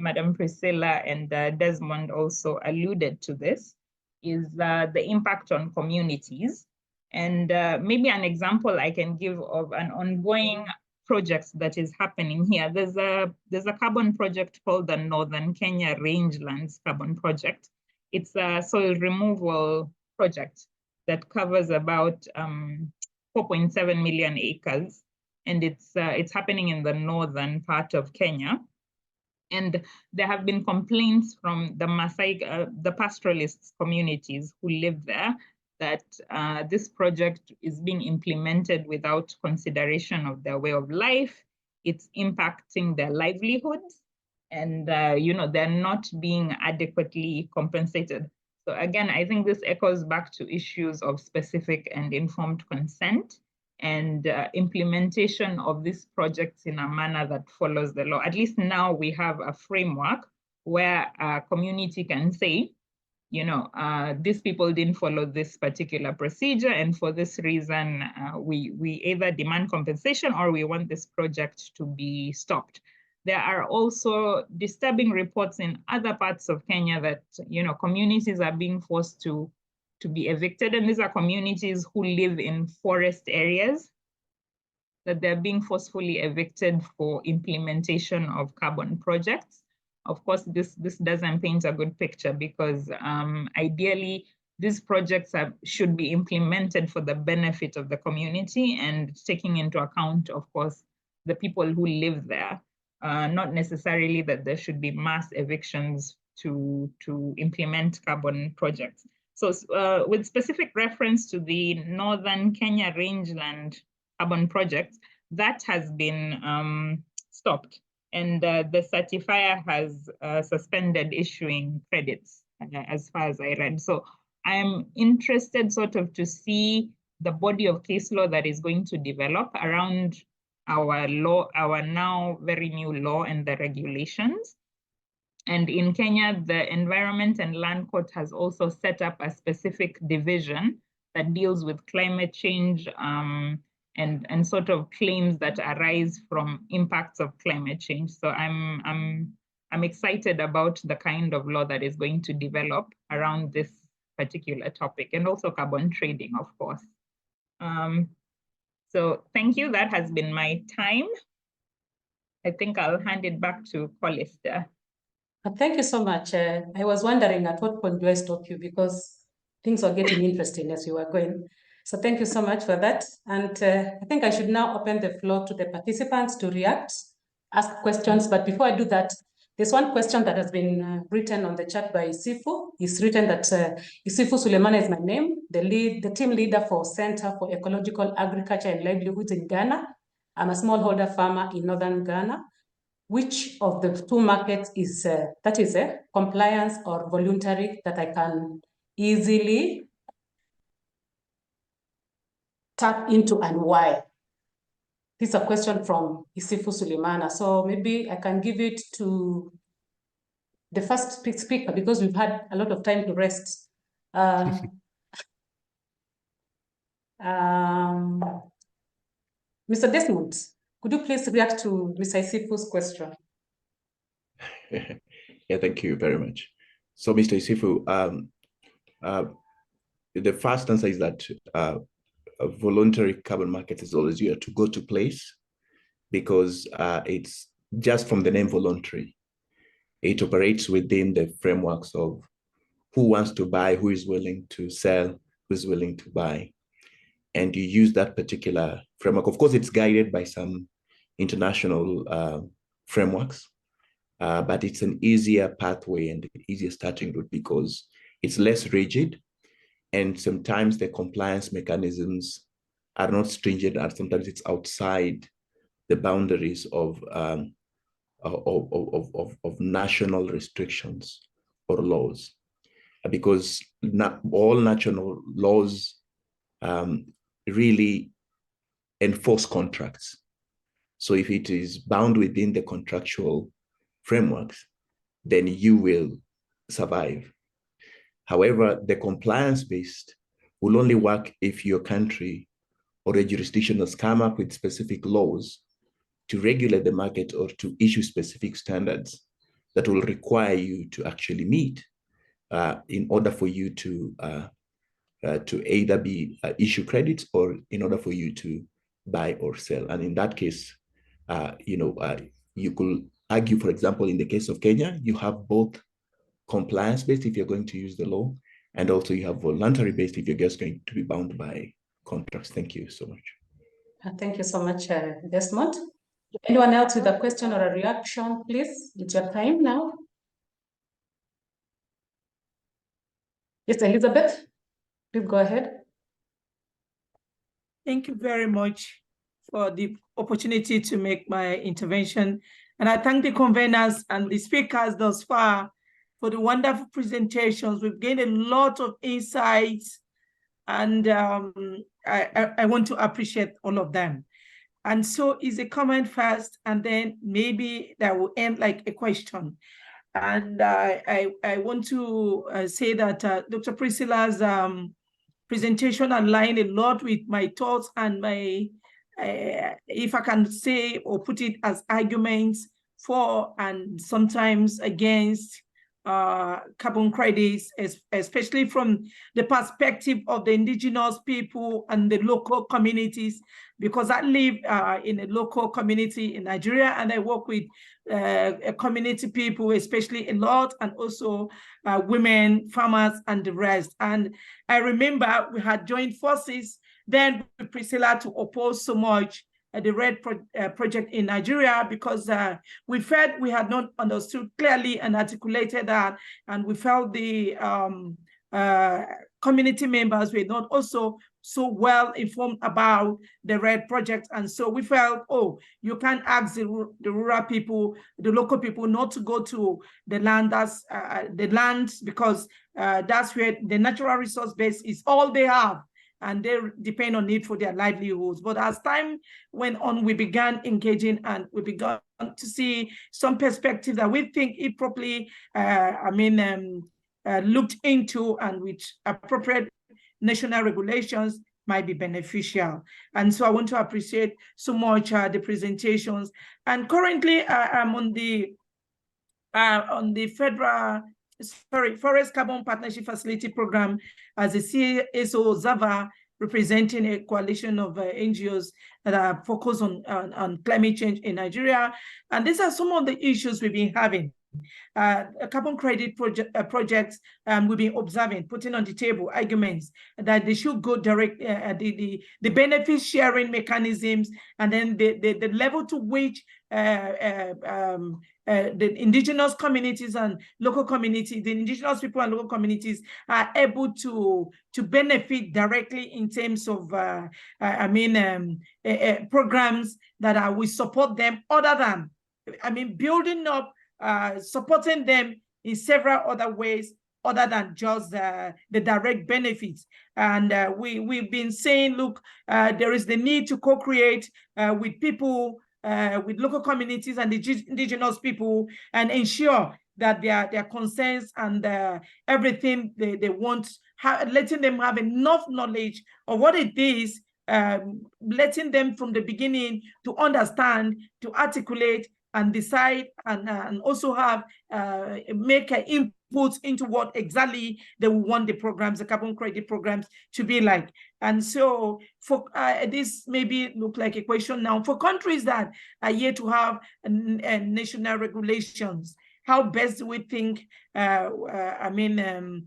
Madam Priscilla and Desmond also alluded to this, is the impact on communities. And maybe an example I can give of an ongoing project that is happening here. There's a carbon project called the Northern Kenya Rangelands Carbon Project. It's a soil removal project that covers about 4.7 million acres. And it's happening in the northern part of Kenya. And there have been complaints from the Maasai, the pastoralists communities who live there, that this project is being implemented without consideration of their way of life. It's impacting their livelihoods, and they're not being adequately compensated. So again, I think this echoes back to issues of specific and informed consent and implementation of these projects in a manner that follows the law. At least now we have a framework where a community can say, these people didn't follow this particular procedure, and for this reason, we either demand compensation or we want this project to be stopped. There are also disturbing reports in other parts of Kenya that, communities are being forced to be evicted, and these are communities who live in forest areas, that they're being forcefully evicted for implementation of carbon projects. Of course, this doesn't paint a good picture, because ideally, these projects should be implemented for the benefit of the community and taking into account, of course, the people who live there, not necessarily that there should be mass evictions to implement carbon projects. So with specific reference to the Northern Kenya Rangeland Carbon Project, that has been stopped. And the certifier has suspended issuing credits, as far as I read. So I'm interested sort of to see the body of case law that is going to develop around our law, our now very new law and the regulations. And in Kenya, the Environment and Land Court has also set up a specific division that deals with climate change and sort of claims that arise from impacts of climate change. So I'm excited about the kind of law that is going to develop around this particular topic, and also carbon trading, of course. So thank you. That has been my time. I think I'll hand it back to Collister. Thank you so much. I was wondering at what point do I stop you, because things were getting interesting as you were going. So thank you so much for that. And I think I should now open the floor to the participants to react, ask questions. But before I do that, there's one question that has been written on the chat by Isifu. It's written that Isifu Sulemana is my name, the team leader for Center for Ecological Agriculture and Livelihoods in Ghana. I'm a smallholder farmer in Northern Ghana. Which of the two markets is that is compliance or voluntary that I can easily tap into, and why? This is a question from Isifu Sulemana. So maybe I can give it to the first speaker, because we've had a lot of time to rest. Mr. Desmond, could you please react to Mr. Isifu's question? Yeah, thank you very much. So, Mr. Isifu, the first answer is that a voluntary carbon market is always here to go to place, because it's just from the name voluntary. It operates within the frameworks of who wants to buy, who is willing to sell, who is willing to buy. And you use that particular framework. Of course, it's guided by some international frameworks, but it's an easier pathway and easier starting route, because it's less rigid, and sometimes the compliance mechanisms are not stringent, and sometimes it's outside the boundaries of national restrictions or laws, because not all national laws really enforce contracts. So if it is bound within the contractual frameworks, then you will survive. However, the compliance-based will only work if your country or a jurisdiction has come up with specific laws to regulate the market or to issue specific standards that will require you to actually meet in order for you to either be issue credits or in order for you to buy or sell. And in that case, you could argue, for example, in the case of Kenya, you have both compliance-based if you're going to use the law, and also you have voluntary-based if you're just going to be bound by contracts. Thank you so much. Thank you so much, Desmond. Anyone else with a question or a reaction, please? It's your time now. Yes, Elizabeth, please go ahead. Thank you very much for the opportunity to make my intervention. And I thank the conveners and the speakers thus far for the wonderful presentations. We've gained a lot of insights, and I want to appreciate all of them. And so is a comment first, and then maybe that will end like a question. And I want to say that Dr. Priscilla's presentation aligned a lot with my thoughts and my, if I can say or put it as arguments for and sometimes against carbon credits, especially from the perspective of the indigenous people and the local communities, because I live in a local community in Nigeria, and I work with community people, especially a lot, and also women, farmers, and the rest. And I remember we had joined forces then with Priscilla to oppose so much the RED project in Nigeria, because we felt we had not understood clearly and articulated that, and we felt the community members were not also so well informed about the RED project. And so we felt, oh, you can't ask the rural people, the local people, not to go to the land, that's the land, because that's where the natural resource base is all they have, and they depend on it for their livelihoods. But as time went on, we began engaging, and we began to see some perspective that we think it properly, looked into, and which appropriate national regulations might be beneficial. And so I want to appreciate so much the presentations. And currently I'm on the federal, Forest Carbon Partnership Facility Program as a CSO Zava, representing a coalition of NGOs that are focused on climate change in Nigeria. And these are some of the issues we've been having. Carbon credit projects we've been observing, putting on the table arguments that they should go direct, the benefit sharing mechanisms, and then the level to which the indigenous communities and local communities, the indigenous people and local communities are able to benefit directly in terms of programs that will support them, other than, building up, supporting them in several other ways other than just the direct benefits. And we've been saying, look, there is the need to co-create with people, with local communities and the indigenous people, and ensure that their concerns and everything they want, letting them have enough knowledge of what it is, letting them from the beginning to understand, to articulate, and decide, and also have make inputs into what exactly they want the programs, the carbon credit programs, to be like. And so for this maybe look like a question now for countries that are yet to have national regulations. How best do we think putting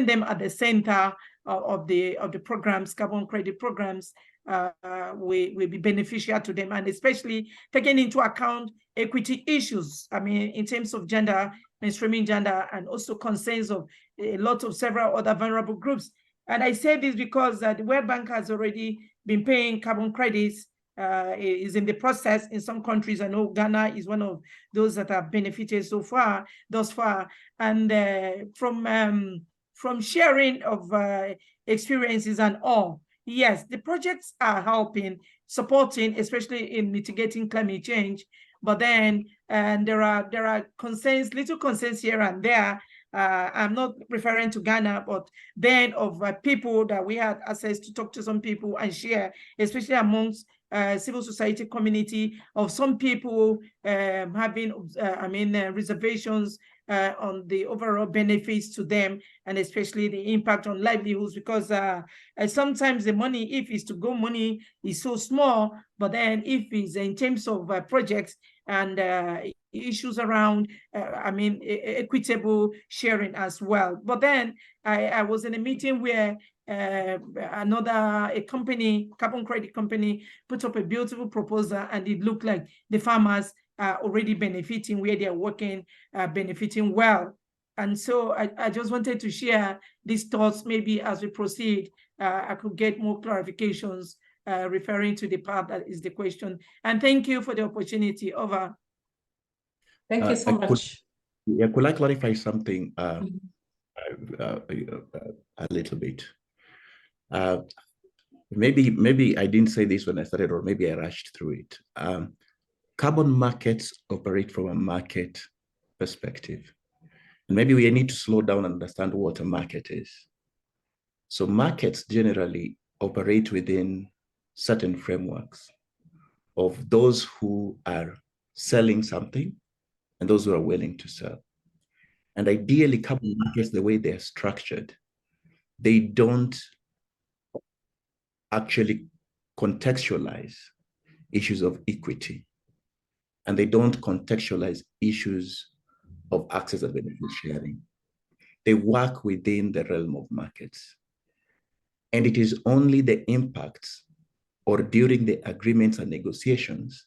them at the center of the programs, carbon credit programs, will be beneficial to them, and especially taking into account equity issues, in terms of gender, mainstreaming gender, and also concerns of a lot of several other vulnerable groups. And I say this because the World Bank has already been paying carbon credits, is in the process in some countries. I know Ghana is one of those that have benefited thus far. And from sharing of experiences and all, yes, the projects are helping, supporting, especially in mitigating climate change. But then there are concerns, little concerns here and there I'm not referring to Ghana, but then of people that we had access to talk to some people and share, especially amongst civil society community, of some people having, reservations on the overall benefits to them, and especially the impact on livelihoods, because sometimes the money, if it's to go money, is so small, but then if it's in terms of projects and issues around, equitable sharing as well. But then I was in a meeting where a company, carbon credit company, put up a beautiful proposal, and it looked like the farmers are already benefiting where they're working, benefiting well. And so I just wanted to share these thoughts. Maybe as we proceed, I could get more clarifications referring to the part that is the question. And thank you for the opportunity. Over. Thank you so much. Could I clarify something a little bit? Maybe I didn't say this when I started, or maybe I rushed through it. Carbon markets operate from a market perspective. And maybe we need to slow down and understand what a market is. So markets generally operate within certain frameworks of those who are selling something and those who are willing to sell. And ideally, carbon markets, the way they're structured, they don't actually contextualize issues of equity, and they don't contextualize issues of access and benefit sharing. They work within the realm of markets. And it is only the impacts or during the agreements and negotiations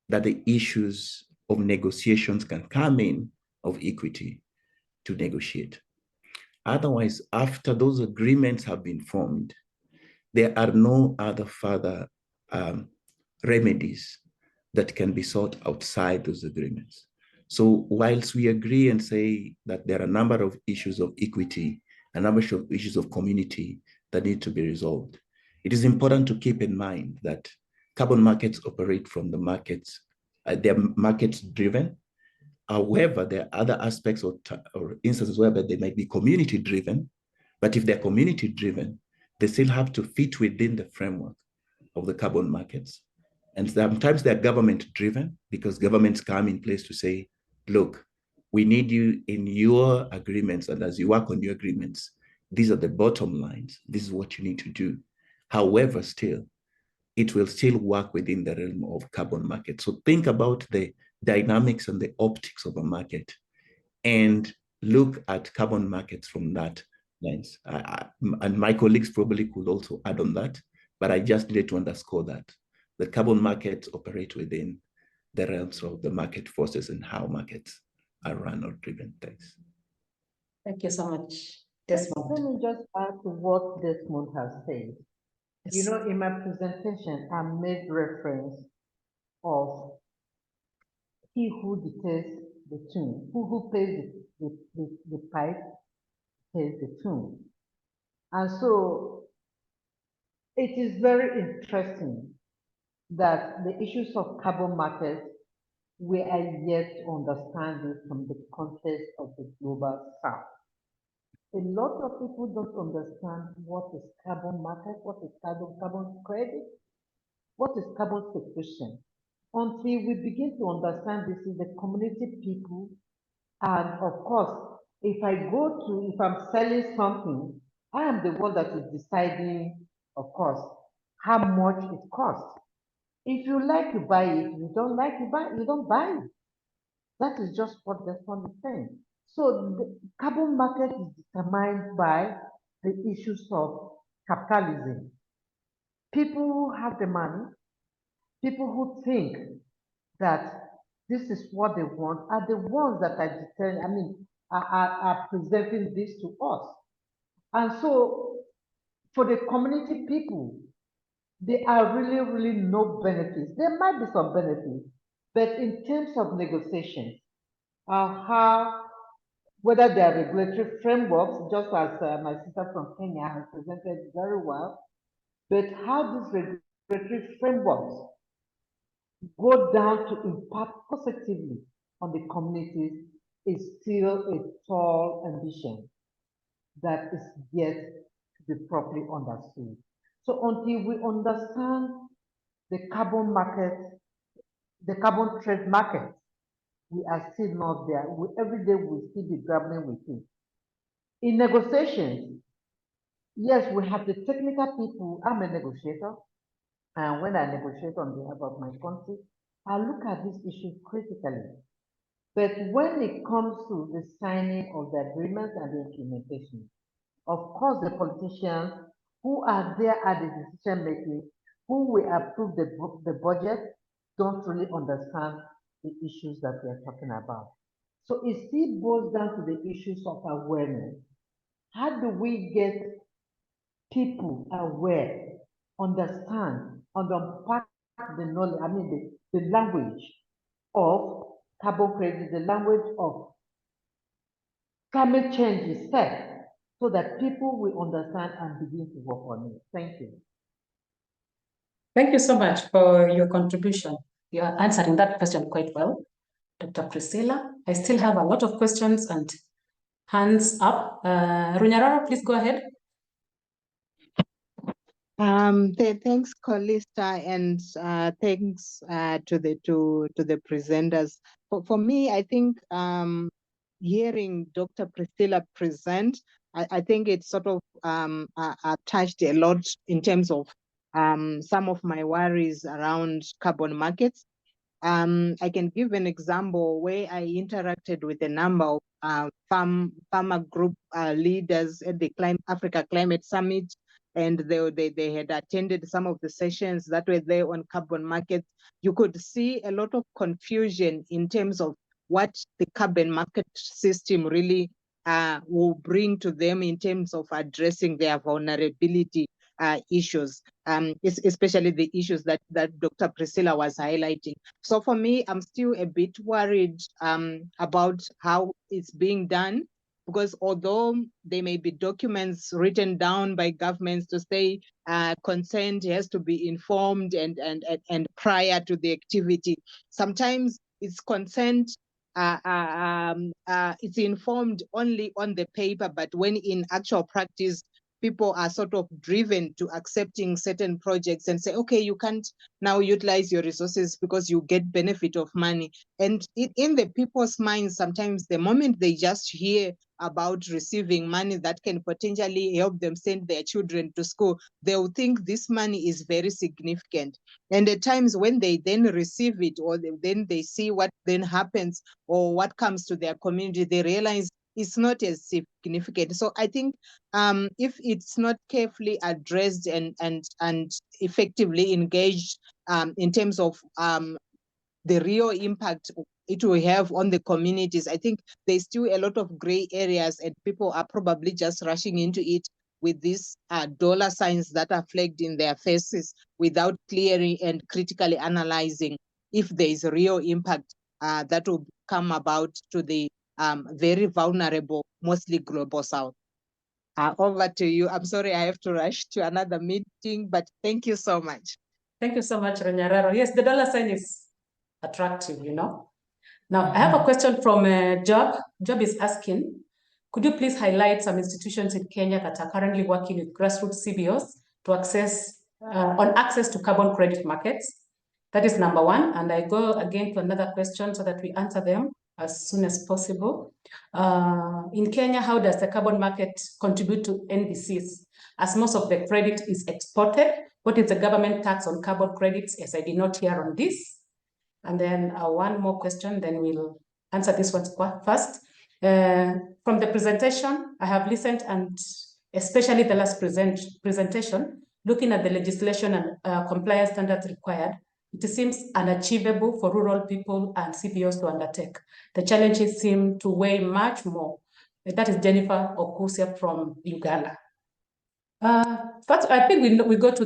that the issues of negotiations can come in of equity to negotiate. Otherwise, after those agreements have been formed, there are no other further remedies that can be sought outside those agreements. So whilst we agree and say that there are a number of issues of equity, a number of issues of community that need to be resolved, it is important to keep in mind that carbon markets operate from the markets, they're market driven. However, there are other aspects or instances where they might be community driven, but if they're community driven, they still have to fit within the framework of the carbon markets. And sometimes they're government driven, because governments come in place to say, look, we need you in your agreements, and as you work on your agreements, these are the bottom lines, this is what you need to do. However, still, it will still work within the realm of carbon market. So think about the dynamics and the optics of a market and look at carbon markets from that lens. And my colleagues probably could also add on that, but I just needed to underscore that the carbon markets operate within the realms of the market forces and how markets are run or driven. Thanks. Thank you so much, Desmond. Let me just add to what Desmond has said. Yes. You know, in my presentation, I made reference of he who dictates the tune, who plays the pipe plays the tune. And so it is very interesting that the issues of carbon markets, we are yet to understand it from the context of the global south. A lot of people don't understand what is carbon market, what is carbon credit, what is carbon sequestration, until we begin to understand this is the community people. And of course, if I'm selling something, I am the one that is deciding, of course, how much it costs. If you like, you buy it. If you don't like, you don't buy it. That is just what Desmond is saying. So the carbon market is determined by the issues of capitalism. People who have the money, people who think that this is what they want, are the ones that are presenting this to us. And so for the community people, there are really, really no benefits. There might be some benefits, but in terms of negotiations, whether there are regulatory frameworks, just as my sister from Kenya has presented very well, but how these regulatory frameworks go down to impact positively on the communities is still a tall ambition that is yet to be properly understood. So until we understand the carbon market, the carbon trade market, we are still not there. Every day we still be grappling with it. In negotiations, yes, we have the technical people. I'm a negotiator. And when I negotiate on behalf of my country, I look at this issue critically. But when it comes to the signing of the agreement and the implementation, of course, the politicians who are there at the decision making, who will approve the budget, don't really understand the issues that we are talking about. So it still boils down to the issues of awareness. How do we get people aware, understand, and unpack the knowledge, the language of carbon credit, the language of climate change itself, so that people will understand and begin to work on it. Thank you. Thank you so much for your contribution. You are answering that question quite well, Dr. Priscilla. I still have a lot of questions and hands up. Runyarara, please go ahead. Thanks, Colista, and thanks to the presenters. For me, I think hearing Dr. Priscilla present, I think it sort of touched a lot in terms of some of my worries around carbon markets. I can give an example where I interacted with a number of farmer group leaders at the Africa Climate Summit, and they had attended some of the sessions that were there on carbon markets. You could see a lot of confusion in terms of what the carbon market system really will bring to them in terms of addressing their vulnerability issues, especially the issues that Dr. Priscilla was highlighting. So for me, I'm still a bit worried about how it's being done, because although there may be documents written down by governments to say consent has to be informed and prior to the activity, sometimes it's consent, it's informed only on the paper, but when in actual practice, people are sort of driven to accepting certain projects and say, okay, you can't now utilize your resources because you get benefit of money. And in the people's minds, sometimes the moment they just hear about receiving money that can potentially help them send their children to school, they'll think this money is very significant. And at times when they then receive it, or then they see what then happens or what comes to their community, they realize it's not as significant. So I think if it's not carefully addressed and effectively engaged in terms of the real impact it will have on the communities, I think there's still a lot of gray areas, and people are probably just rushing into it with these dollar signs that are flagged in their faces without clearly and critically analyzing if there is a real impact that will come about to the very vulnerable, mostly global south. Over to you. I'm sorry, I have to rush to another meeting, but thank you so much. Thank you so much, Runyararo. Yes, the dollar sign is attractive, you know. Now, I have a question from Job. Job is asking, could you please highlight some institutions in Kenya that are currently working with grassroots CBOs to access to carbon credit markets? That is number one. And I go again to another question so that we answer them as soon as possible. In Kenya, how does the carbon market contribute to NDCs? As most of the credit is exported, what is the government tax on carbon credits? As I did not hear on this. And then one more question, then we'll answer this one first. From the presentation, I have listened, and especially the last presentation, looking at the legislation and compliance standards required, it seems unachievable for rural people and CBOs to undertake. The challenges seem to weigh much more. That is Jennifer Okusia from Uganda. First, I think we go to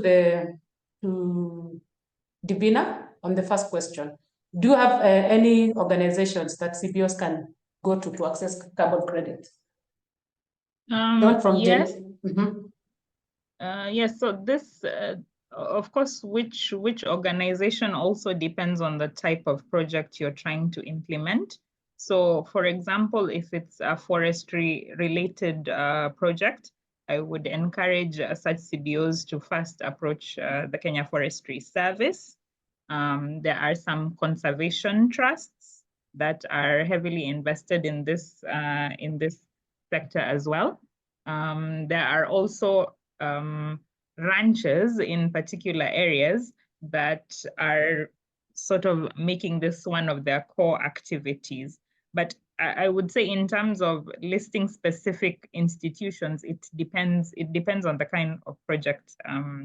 Divinah on the first question. Do you have any organizations that CBOs can go to access carbon credit? From yes. Mm-hmm. Yes, so this, of course, which organization also depends on the type of project you're trying to implement. So for example, if it's a forestry related project, I would encourage such CBOs to first approach the Kenya Forestry Service. There are some conservation trusts that are heavily invested in this sector as well. There are also ranches in particular areas that are sort of making this one of their core activities. But I would say in terms of listing specific institutions, it depends on the kind of project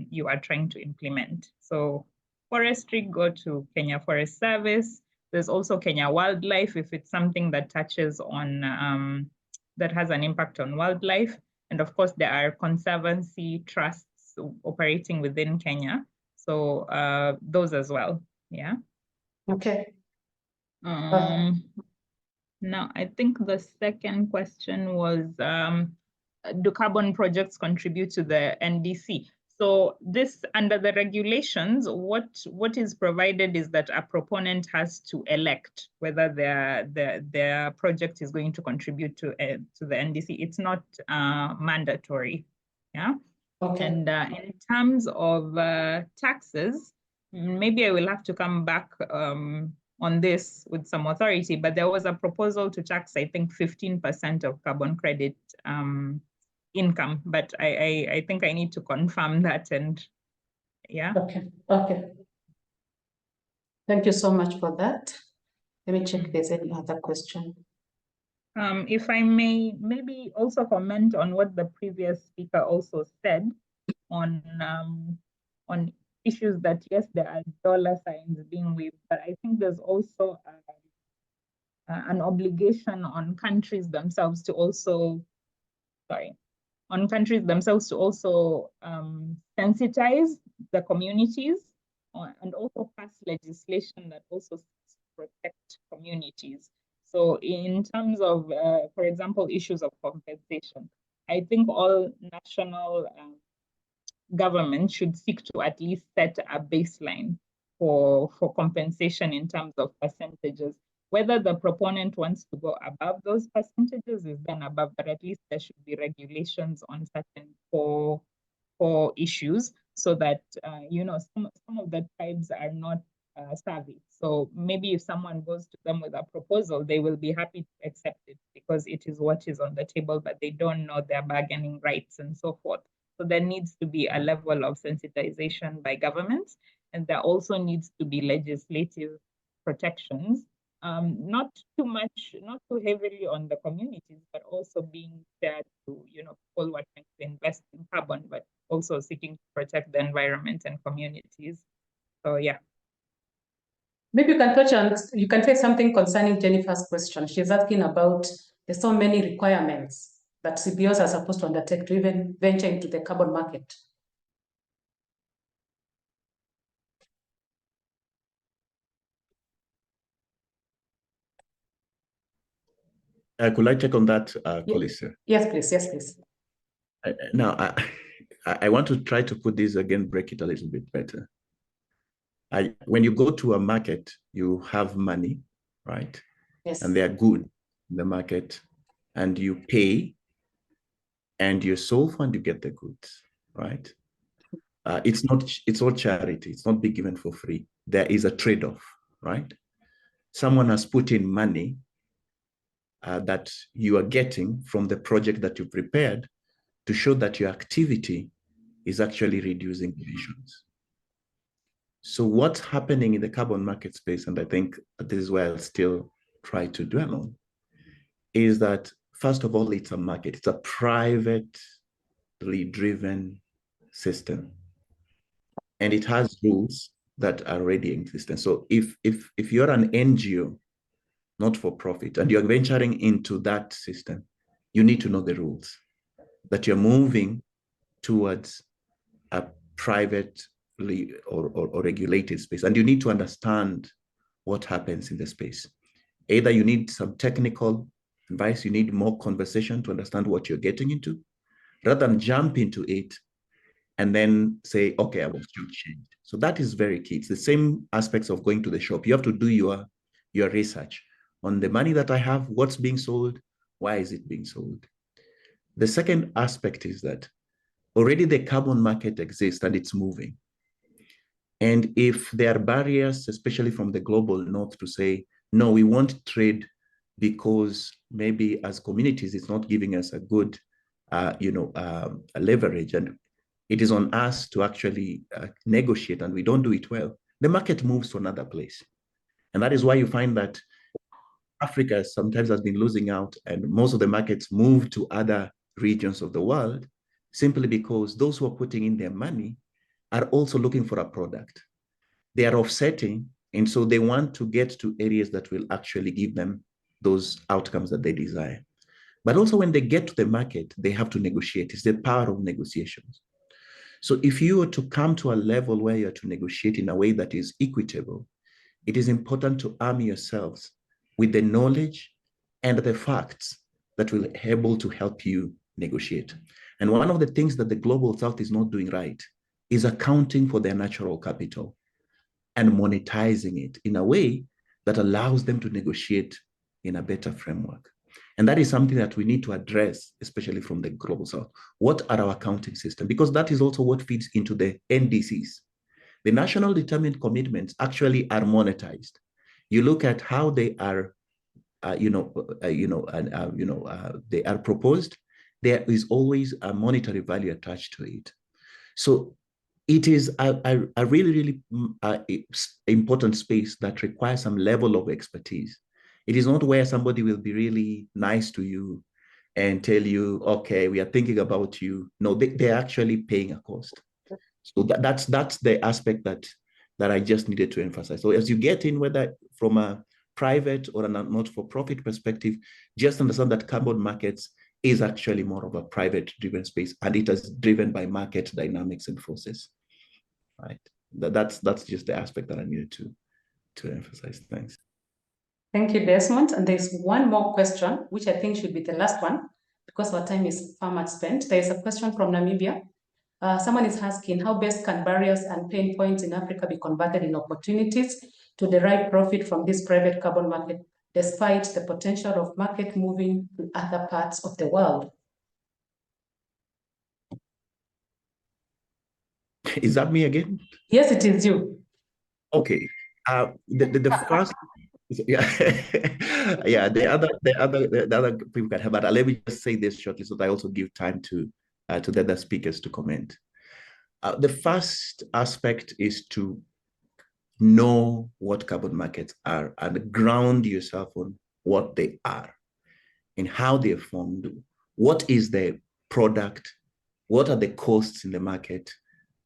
you are trying to implement. So forestry, go to Kenya Forest Service. There's also Kenya Wildlife if it's something that touches on, that has an impact on wildlife. And of course, there are conservancy trusts operating within Kenya. So those as well, yeah. Okay. Now, I think the second question was, do carbon projects contribute to the NDC? So this, under the regulations, what is provided is that a proponent has to elect whether their project is going to contribute to the NDC. It's not mandatory, yeah? Okay. And in terms of taxes, maybe I will have to come back on this with some authority, but there was a proposal to tax, I think, 15% of carbon credit income, but I think I need to confirm that, and yeah. Okay. Thank you so much for that. Let me check if there's any other question. If I may maybe also comment on what the previous speaker also said on issues that, yes, there are dollar signs being waved, but I think there's also an obligation on countries themselves to also, sensitize the communities and also pass legislation that also protect communities. So in terms of, for example, issues of compensation, I think all national government should seek to at least set a baseline for compensation in terms of percentages. Whether the proponent wants to go above those percentages is then above, but at least there should be regulations on certain core issues, so that some of the tribes are not savvy. So maybe if someone goes to them with a proposal, they will be happy to accept it because it is what is on the table, but they don't know their bargaining rights and so forth. So there needs to be a level of sensitization by governments, and there also needs to be legislative protections, not too much, not too heavily on the communities, but also being fair to people who are trying to invest in carbon, but also seeking to protect the environment and communities. So yeah. Maybe you can touch on, you can say something concerning Jennifer's question. She's asking about there's so many requirements that CBOs are supposed to undertake to even venture into the carbon market. Could I check on that, Colisa? Yes, please. Yes, please. Now, I want to try to put this again, break it a little bit better. When you go to a market, you have money, right? Yes. And they are good in the market, and you pay, and you solve and you get the goods, right? It's all charity. It's not being given for free. There is a trade-off, right? Someone has put in money that you are getting from the project that you prepared to show that your activity is actually reducing emissions. So what's happening in the carbon market space, and I think this is where I'll still try to dwell on, is that, first of all, it's a market. It's a privately driven system. And it has rules that are already in existence. So if you're an NGO, not for profit, and you're venturing into that system, you need to know the rules, that you're moving towards a privately or regulated space. And you need to understand what happens in the space. Either you need some technical advice, you need more conversation to understand what you're getting into, rather than jump into it and then say, okay, I was shortchanged. So that is very key. It's the same aspects of going to the shop. You have to do your research. on the money that I have, what's being sold, why is it being sold? The second aspect is that already the carbon market exists and it's moving. And if there are barriers, especially from the global north, to say, no, we won't trade because maybe as communities, it's not giving us a good, leverage, and it is on us to actually negotiate, and we don't do it well, the market moves to another place. And that is why you find that Africa sometimes has been losing out, and most of the markets move to other regions of the world, simply because those who are putting in their money are also looking for a product. They are offsetting, and so they want to get to areas that will actually give them those outcomes that they desire. But also when they get to the market, they have to negotiate. It's the power of negotiations. So if you were to come to a level where you are to negotiate in a way that is equitable, it is important to arm yourselves with the knowledge and the facts that will be able to help you negotiate. And one of the things that the global south is not doing right is accounting for their natural capital and monetizing it in a way that allows them to negotiate in a better framework. And that is something that we need to address, especially from the global south. What are our accounting systems? Because that is also what feeds into the NDCs. The national determined commitments actually are monetized. You look at how they are, they are proposed. There is always a monetary value attached to it. So it is a really, really important space that requires some level of expertise. It is not where somebody will be really nice to you and tell you, okay, we are thinking about you. No, they're actually paying a cost. So that's the aspect that I just needed to emphasize. So as you get in, whether from a private or a not-for-profit perspective, just understand that carbon markets is actually more of a private-driven space, and it is driven by market dynamics and forces. Right. That's just the aspect that I needed to emphasize. Thanks. Thank you, Desmond. And there's one more question, which I think should be the last one, because our time is far much spent. There's a question from Namibia. Someone is asking, how best can barriers and pain points in Africa be converted in opportunities to derive profit from this private carbon market, despite the potential of market moving to other parts of the world? Is that me again? Yes, it is you. Okay. The first, yeah, yeah. The other people can have, but let me just say this shortly, so that I also give time to the other speakers to comment. The first aspect is to know what carbon markets are and ground yourself on what they are and how they are formed. What is the product? What are the costs in the market?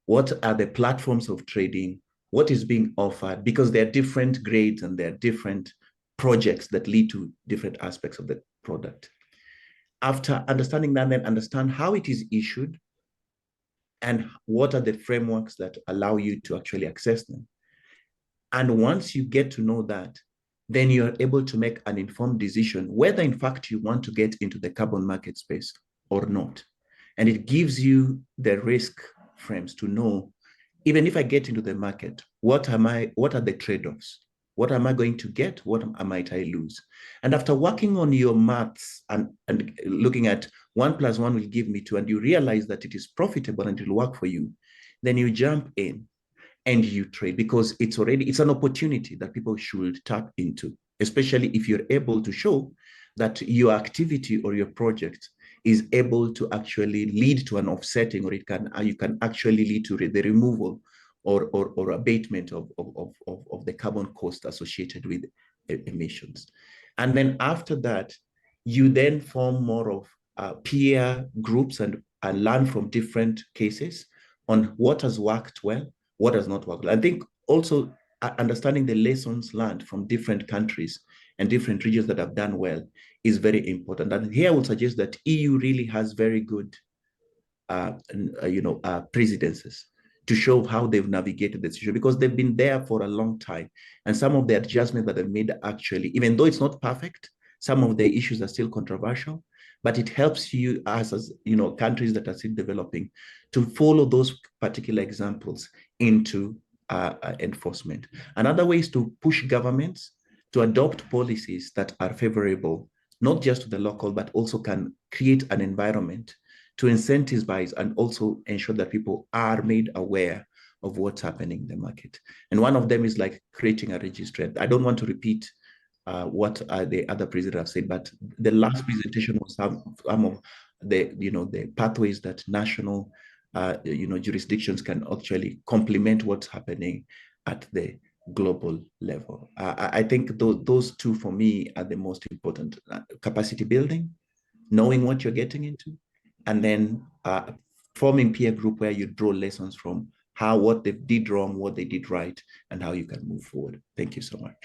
What are the platforms of trading? What is being offered? Because there are different grades and there are different projects that lead to different aspects of the product. After understanding that, then understand how it is issued and what are the frameworks that allow you to actually access them. And once you get to know that, then you're able to make an informed decision whether in fact you want to get into the carbon market space or not. And it gives you the risk frames to know, even if I get into the market, what are the trade-offs? What am I going to get? What might I lose? And after working on your maths and looking at 1 + 1 will give me 2, and you realize that it is profitable and it will work for you, then you jump in and you trade, because it's an opportunity that people should tap into, especially if you're able to show that your activity or your project is able to actually lead to an offsetting, or you can actually lead to the removal or abatement of the carbon cost associated with emissions. And then after that, you then form more of peer groups and learn from different cases on what has worked well, what has not worked well. I think also understanding the lessons learned from different countries and different regions that have done well is very important. And here I would suggest that EU really has very good presidencies to show how they've navigated this issue, because they've been there for a long time. And some of the adjustments that they've made actually, even though it's not perfect, some of the issues are still controversial, but it helps you as countries that are still developing to follow those particular examples into enforcement. Another way is to push governments to adopt policies that are favorable, not just to the local, but also can create an environment to incentivize and also ensure that people are made aware of what's happening in the market. And one of them is like creating a registry. I don't want to repeat what the other presenters have said, but the last presentation was some of the pathways that national jurisdictions can actually complement what's happening at the global level. I think those two for me are the most important: capacity building, knowing what you're getting into, and then forming peer group where you draw lessons from what they did wrong, what they did right, and how you can move forward. Thank you so much.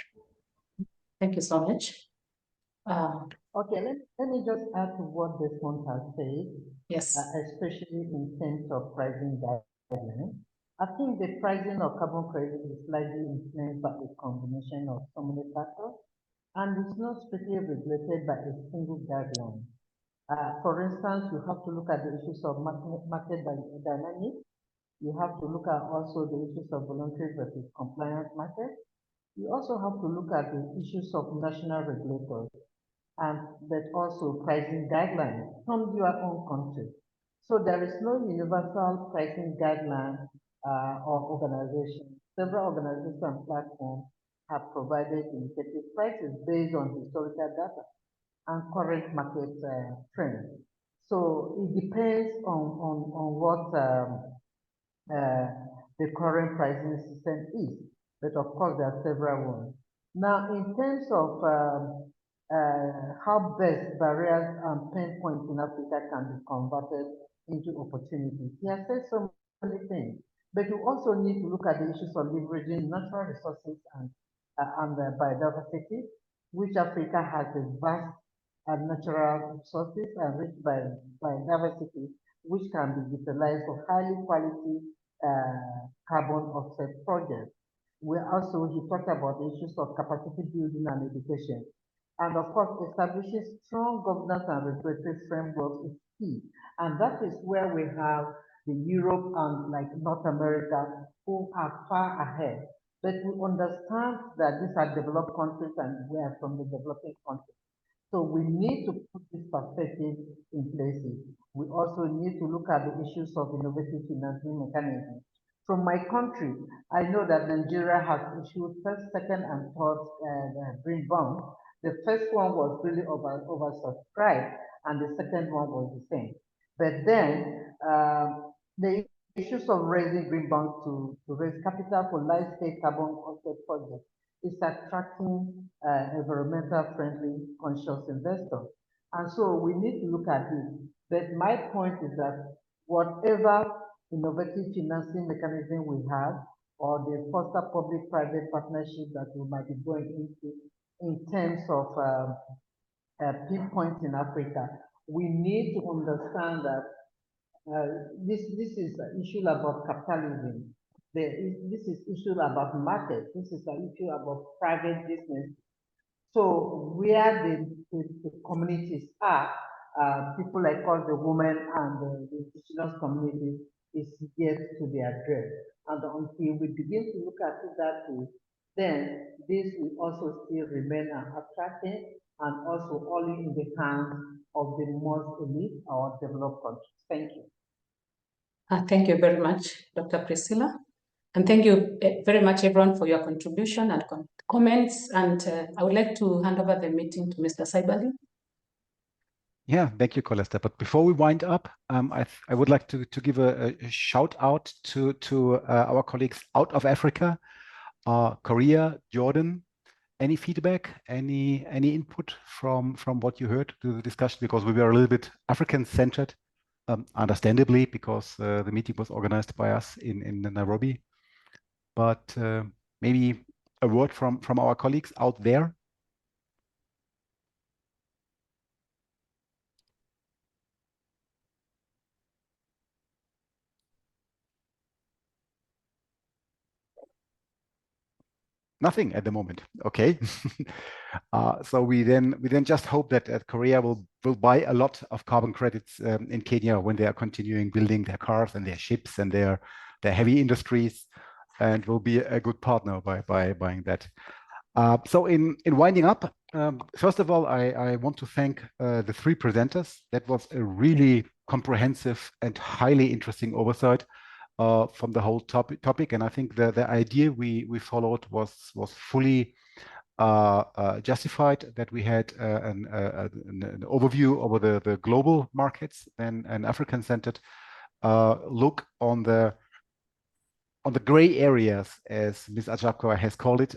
Thank you so much. Okay, let me just add to what Desmond has said. Yes. Especially in terms of pricing guidelines. I think the pricing of carbon credit is slightly influenced by a combination of so many factors, and it's not strictly regulated by a single guideline. For instance, you have to look at the issues of market dynamics. You have to look at also the issues of voluntary versus compliance market. You also have to look at the issues of national regulators and but also pricing guidelines from your own country. So there is no universal pricing guideline or organization. Several organizations and platforms have provided indicative prices based on historical data and current market trends. So it depends on what the current pricing system is. But of course, there are several ones. Now, in terms of how best barriers and pain points in Africa can be converted into opportunities. He has said so many things, but you also need to look at the issues of leveraging natural resources and biodiversity, which Africa has a vast natural resources and rich biodiversity, which can be utilized for highly quality carbon offset projects. He talked about the issues of capacity building and education. And of course, establishing strong governance and regulatory frameworks is key. And that is where we have the Europe and like North America who are far ahead. But we understand that these are developed countries and we are from the developing countries. So we need to put this perspective in places. We also need to look at the issues of innovative financing mechanisms. From my country, I know that Nigeria has issued first, second, and third green bonds. The first one was really oversubscribed, and the second one was the same. But then the issues of raising green bonds to raise capital for large-scale carbon offset projects is attracting environmental friendly conscious investors. And so we need to look at this. But my point is that whatever innovative financing mechanism we have, or the foster public-private partnership that we might be going into in terms of pinpoint in Africa, we need to understand that this is an issue about capitalism. This is issue about market. This is an issue about private business. So where the communities are, people like us, the women and the indigenous communities, is yet to be addressed. And until we begin to look at it that way, then this will also still remain attractive and also only in the hands of the most elite or developed countries. Thank you. Thank you very much, Dr. Priscilla. And thank you very much, everyone, for your contribution and comments. And I would like to hand over the meeting to Mr. Saibali. Yeah, thank you, Colester. But before we wind up, I would like to give a shout out to our colleagues out of Africa, Korea, Jordan. Any feedback, any input from what you heard to the discussion? Because we were a little bit African-centered, understandably, because the meeting was organized by us in Nairobi. But maybe a word from our colleagues out there. Nothing at the moment. Okay. So we then just hope that Korea will buy a lot of carbon credits in Kenya when they are continuing building their cars and their ships and their heavy industries, and will be a good partner by buying that. So in winding up, first of all, I want to thank the three presenters. That was a really comprehensive and highly interesting oversight from the whole topic. And I think the idea we followed was fully justified, that we had an overview over the global markets and an African-centered look on the gray areas, as Ms. Achakpa has called it,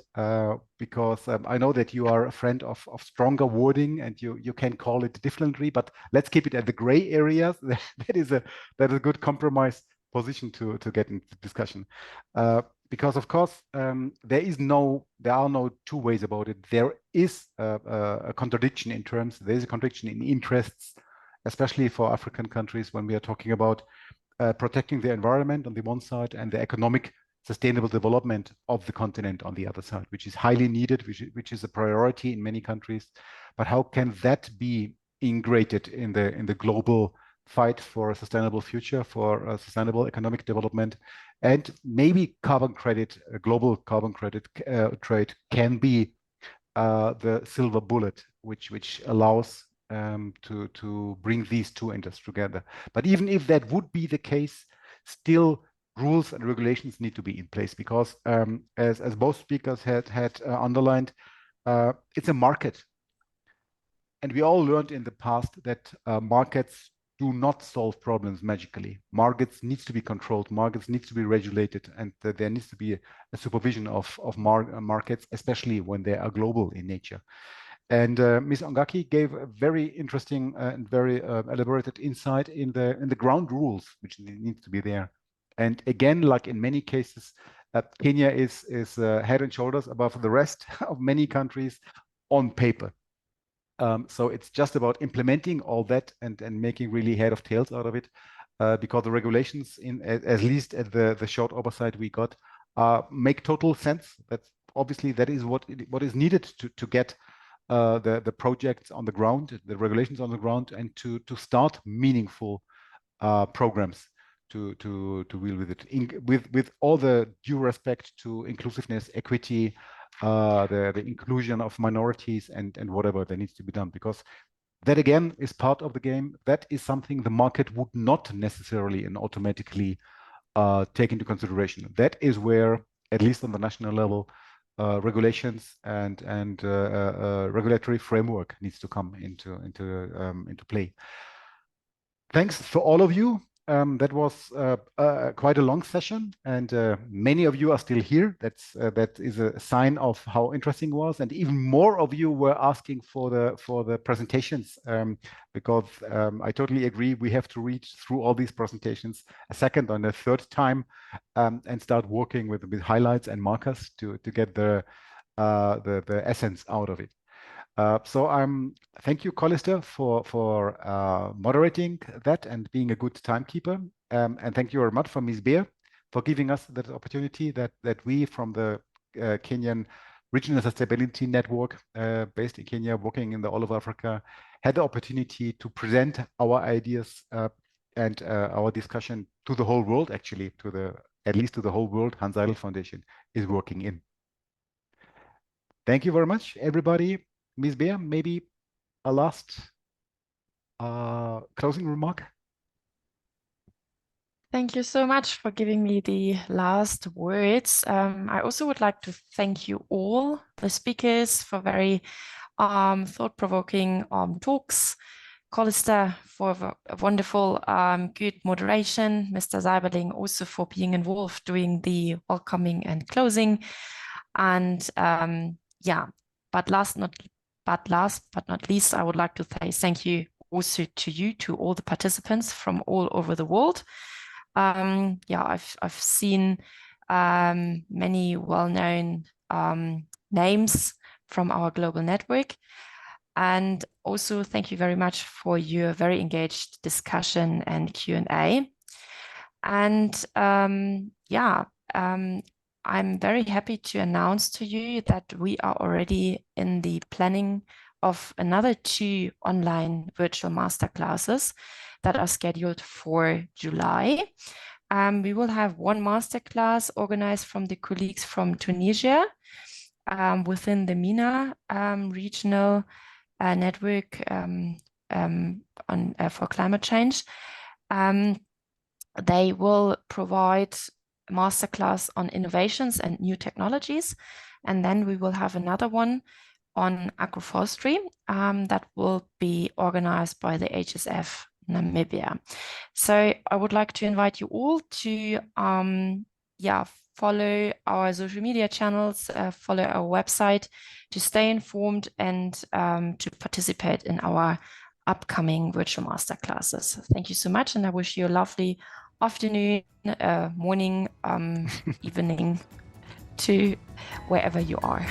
because I know that you are a friend of stronger wording and you can call it differently, but let's keep it at the gray areas. that is a good compromise position to get into discussion. Because of course, there are no two ways about it. There is a contradiction in terms, there is a contradiction in interests, especially for African countries when we are talking about protecting the environment on the one side and the economic sustainable development of the continent on the other side, which is highly needed, which is a priority in many countries. But how can that be integrated in the global fight for a sustainable future, for a sustainable economic development? And maybe carbon credit, global carbon credit trade can be the silver bullet, which allows to bring these two interests together. But even if that would be the case, still rules and regulations need to be in place, because as both speakers had underlined, it's a market. And we all learned in the past that markets do not solve problems magically. Markets needs to be controlled, markets needs to be regulated, and there needs to be a supervision of markets, especially when they are global in nature. And Ms. Ongaki gave a very interesting and very elaborated insight in the ground rules, which needs to be there. And again, like in many cases, Kenya is head and shoulders above the rest of many countries on paper. So it's just about implementing all that and making really head of tails out of it, because the regulations, at least at the short oversight we got, make total sense. That's obviously that is what is needed to get the projects on the ground, the regulations on the ground, and to start meaningful programs to deal with it, with all the due respect to inclusiveness, equity, the inclusion of minorities, and whatever that needs to be done, because that again is part of the game. That is something the market would not necessarily and automatically take into consideration. That is where, at least on the national level, regulations and regulatory framework needs to come into play. Thanks for all of you. That was quite a long session, and many of you are still here. That is a sign of how interesting it was, and even more of you were asking for the presentations, because I totally agree. We have to read through all these presentations a second and a third time, and start working with highlights and markers to get the essence out of it. So thank you, Collister, for moderating that and being a good timekeeper. And thank you very much for Ms. Beer for giving us that opportunity that we from the Kenyan Regional Sustainability Network, based in Kenya, working in the all of Africa, had the opportunity to present our ideas and our discussion to the whole world, actually, at least to the whole world Hans Seidel Foundation is working in. Thank you very much, everybody. Ms. Beer, maybe a last closing remark? Thank you so much for giving me the last words. I also would like to thank you all, the speakers, for very thought-provoking talks. Collister for a wonderful, good moderation. Mr. Seiberling also for being involved, doing the welcoming and closing. And yeah, but last but not least, I would like to say thank you also to all the participants from all over the world. Yeah, I've seen many well-known names from our global network. And also thank you very much for your very engaged discussion and Q&A. And yeah, I'm very happy to announce to you that we are already in the planning of another 2 online virtual masterclasses that are scheduled for July. We will have one masterclass organized from the colleagues from Tunisia, within the MENA regional network for climate change. They will provide a masterclass on innovations and new technologies. And then we will have another one on agroforestry that will be organized by the HSF Namibia. So I would like to invite you all to follow our social media channels, follow our website to stay informed and to participate in our upcoming virtual masterclasses. Thank you so much, and I wish you a lovely afternoon, morning, evening to wherever you are.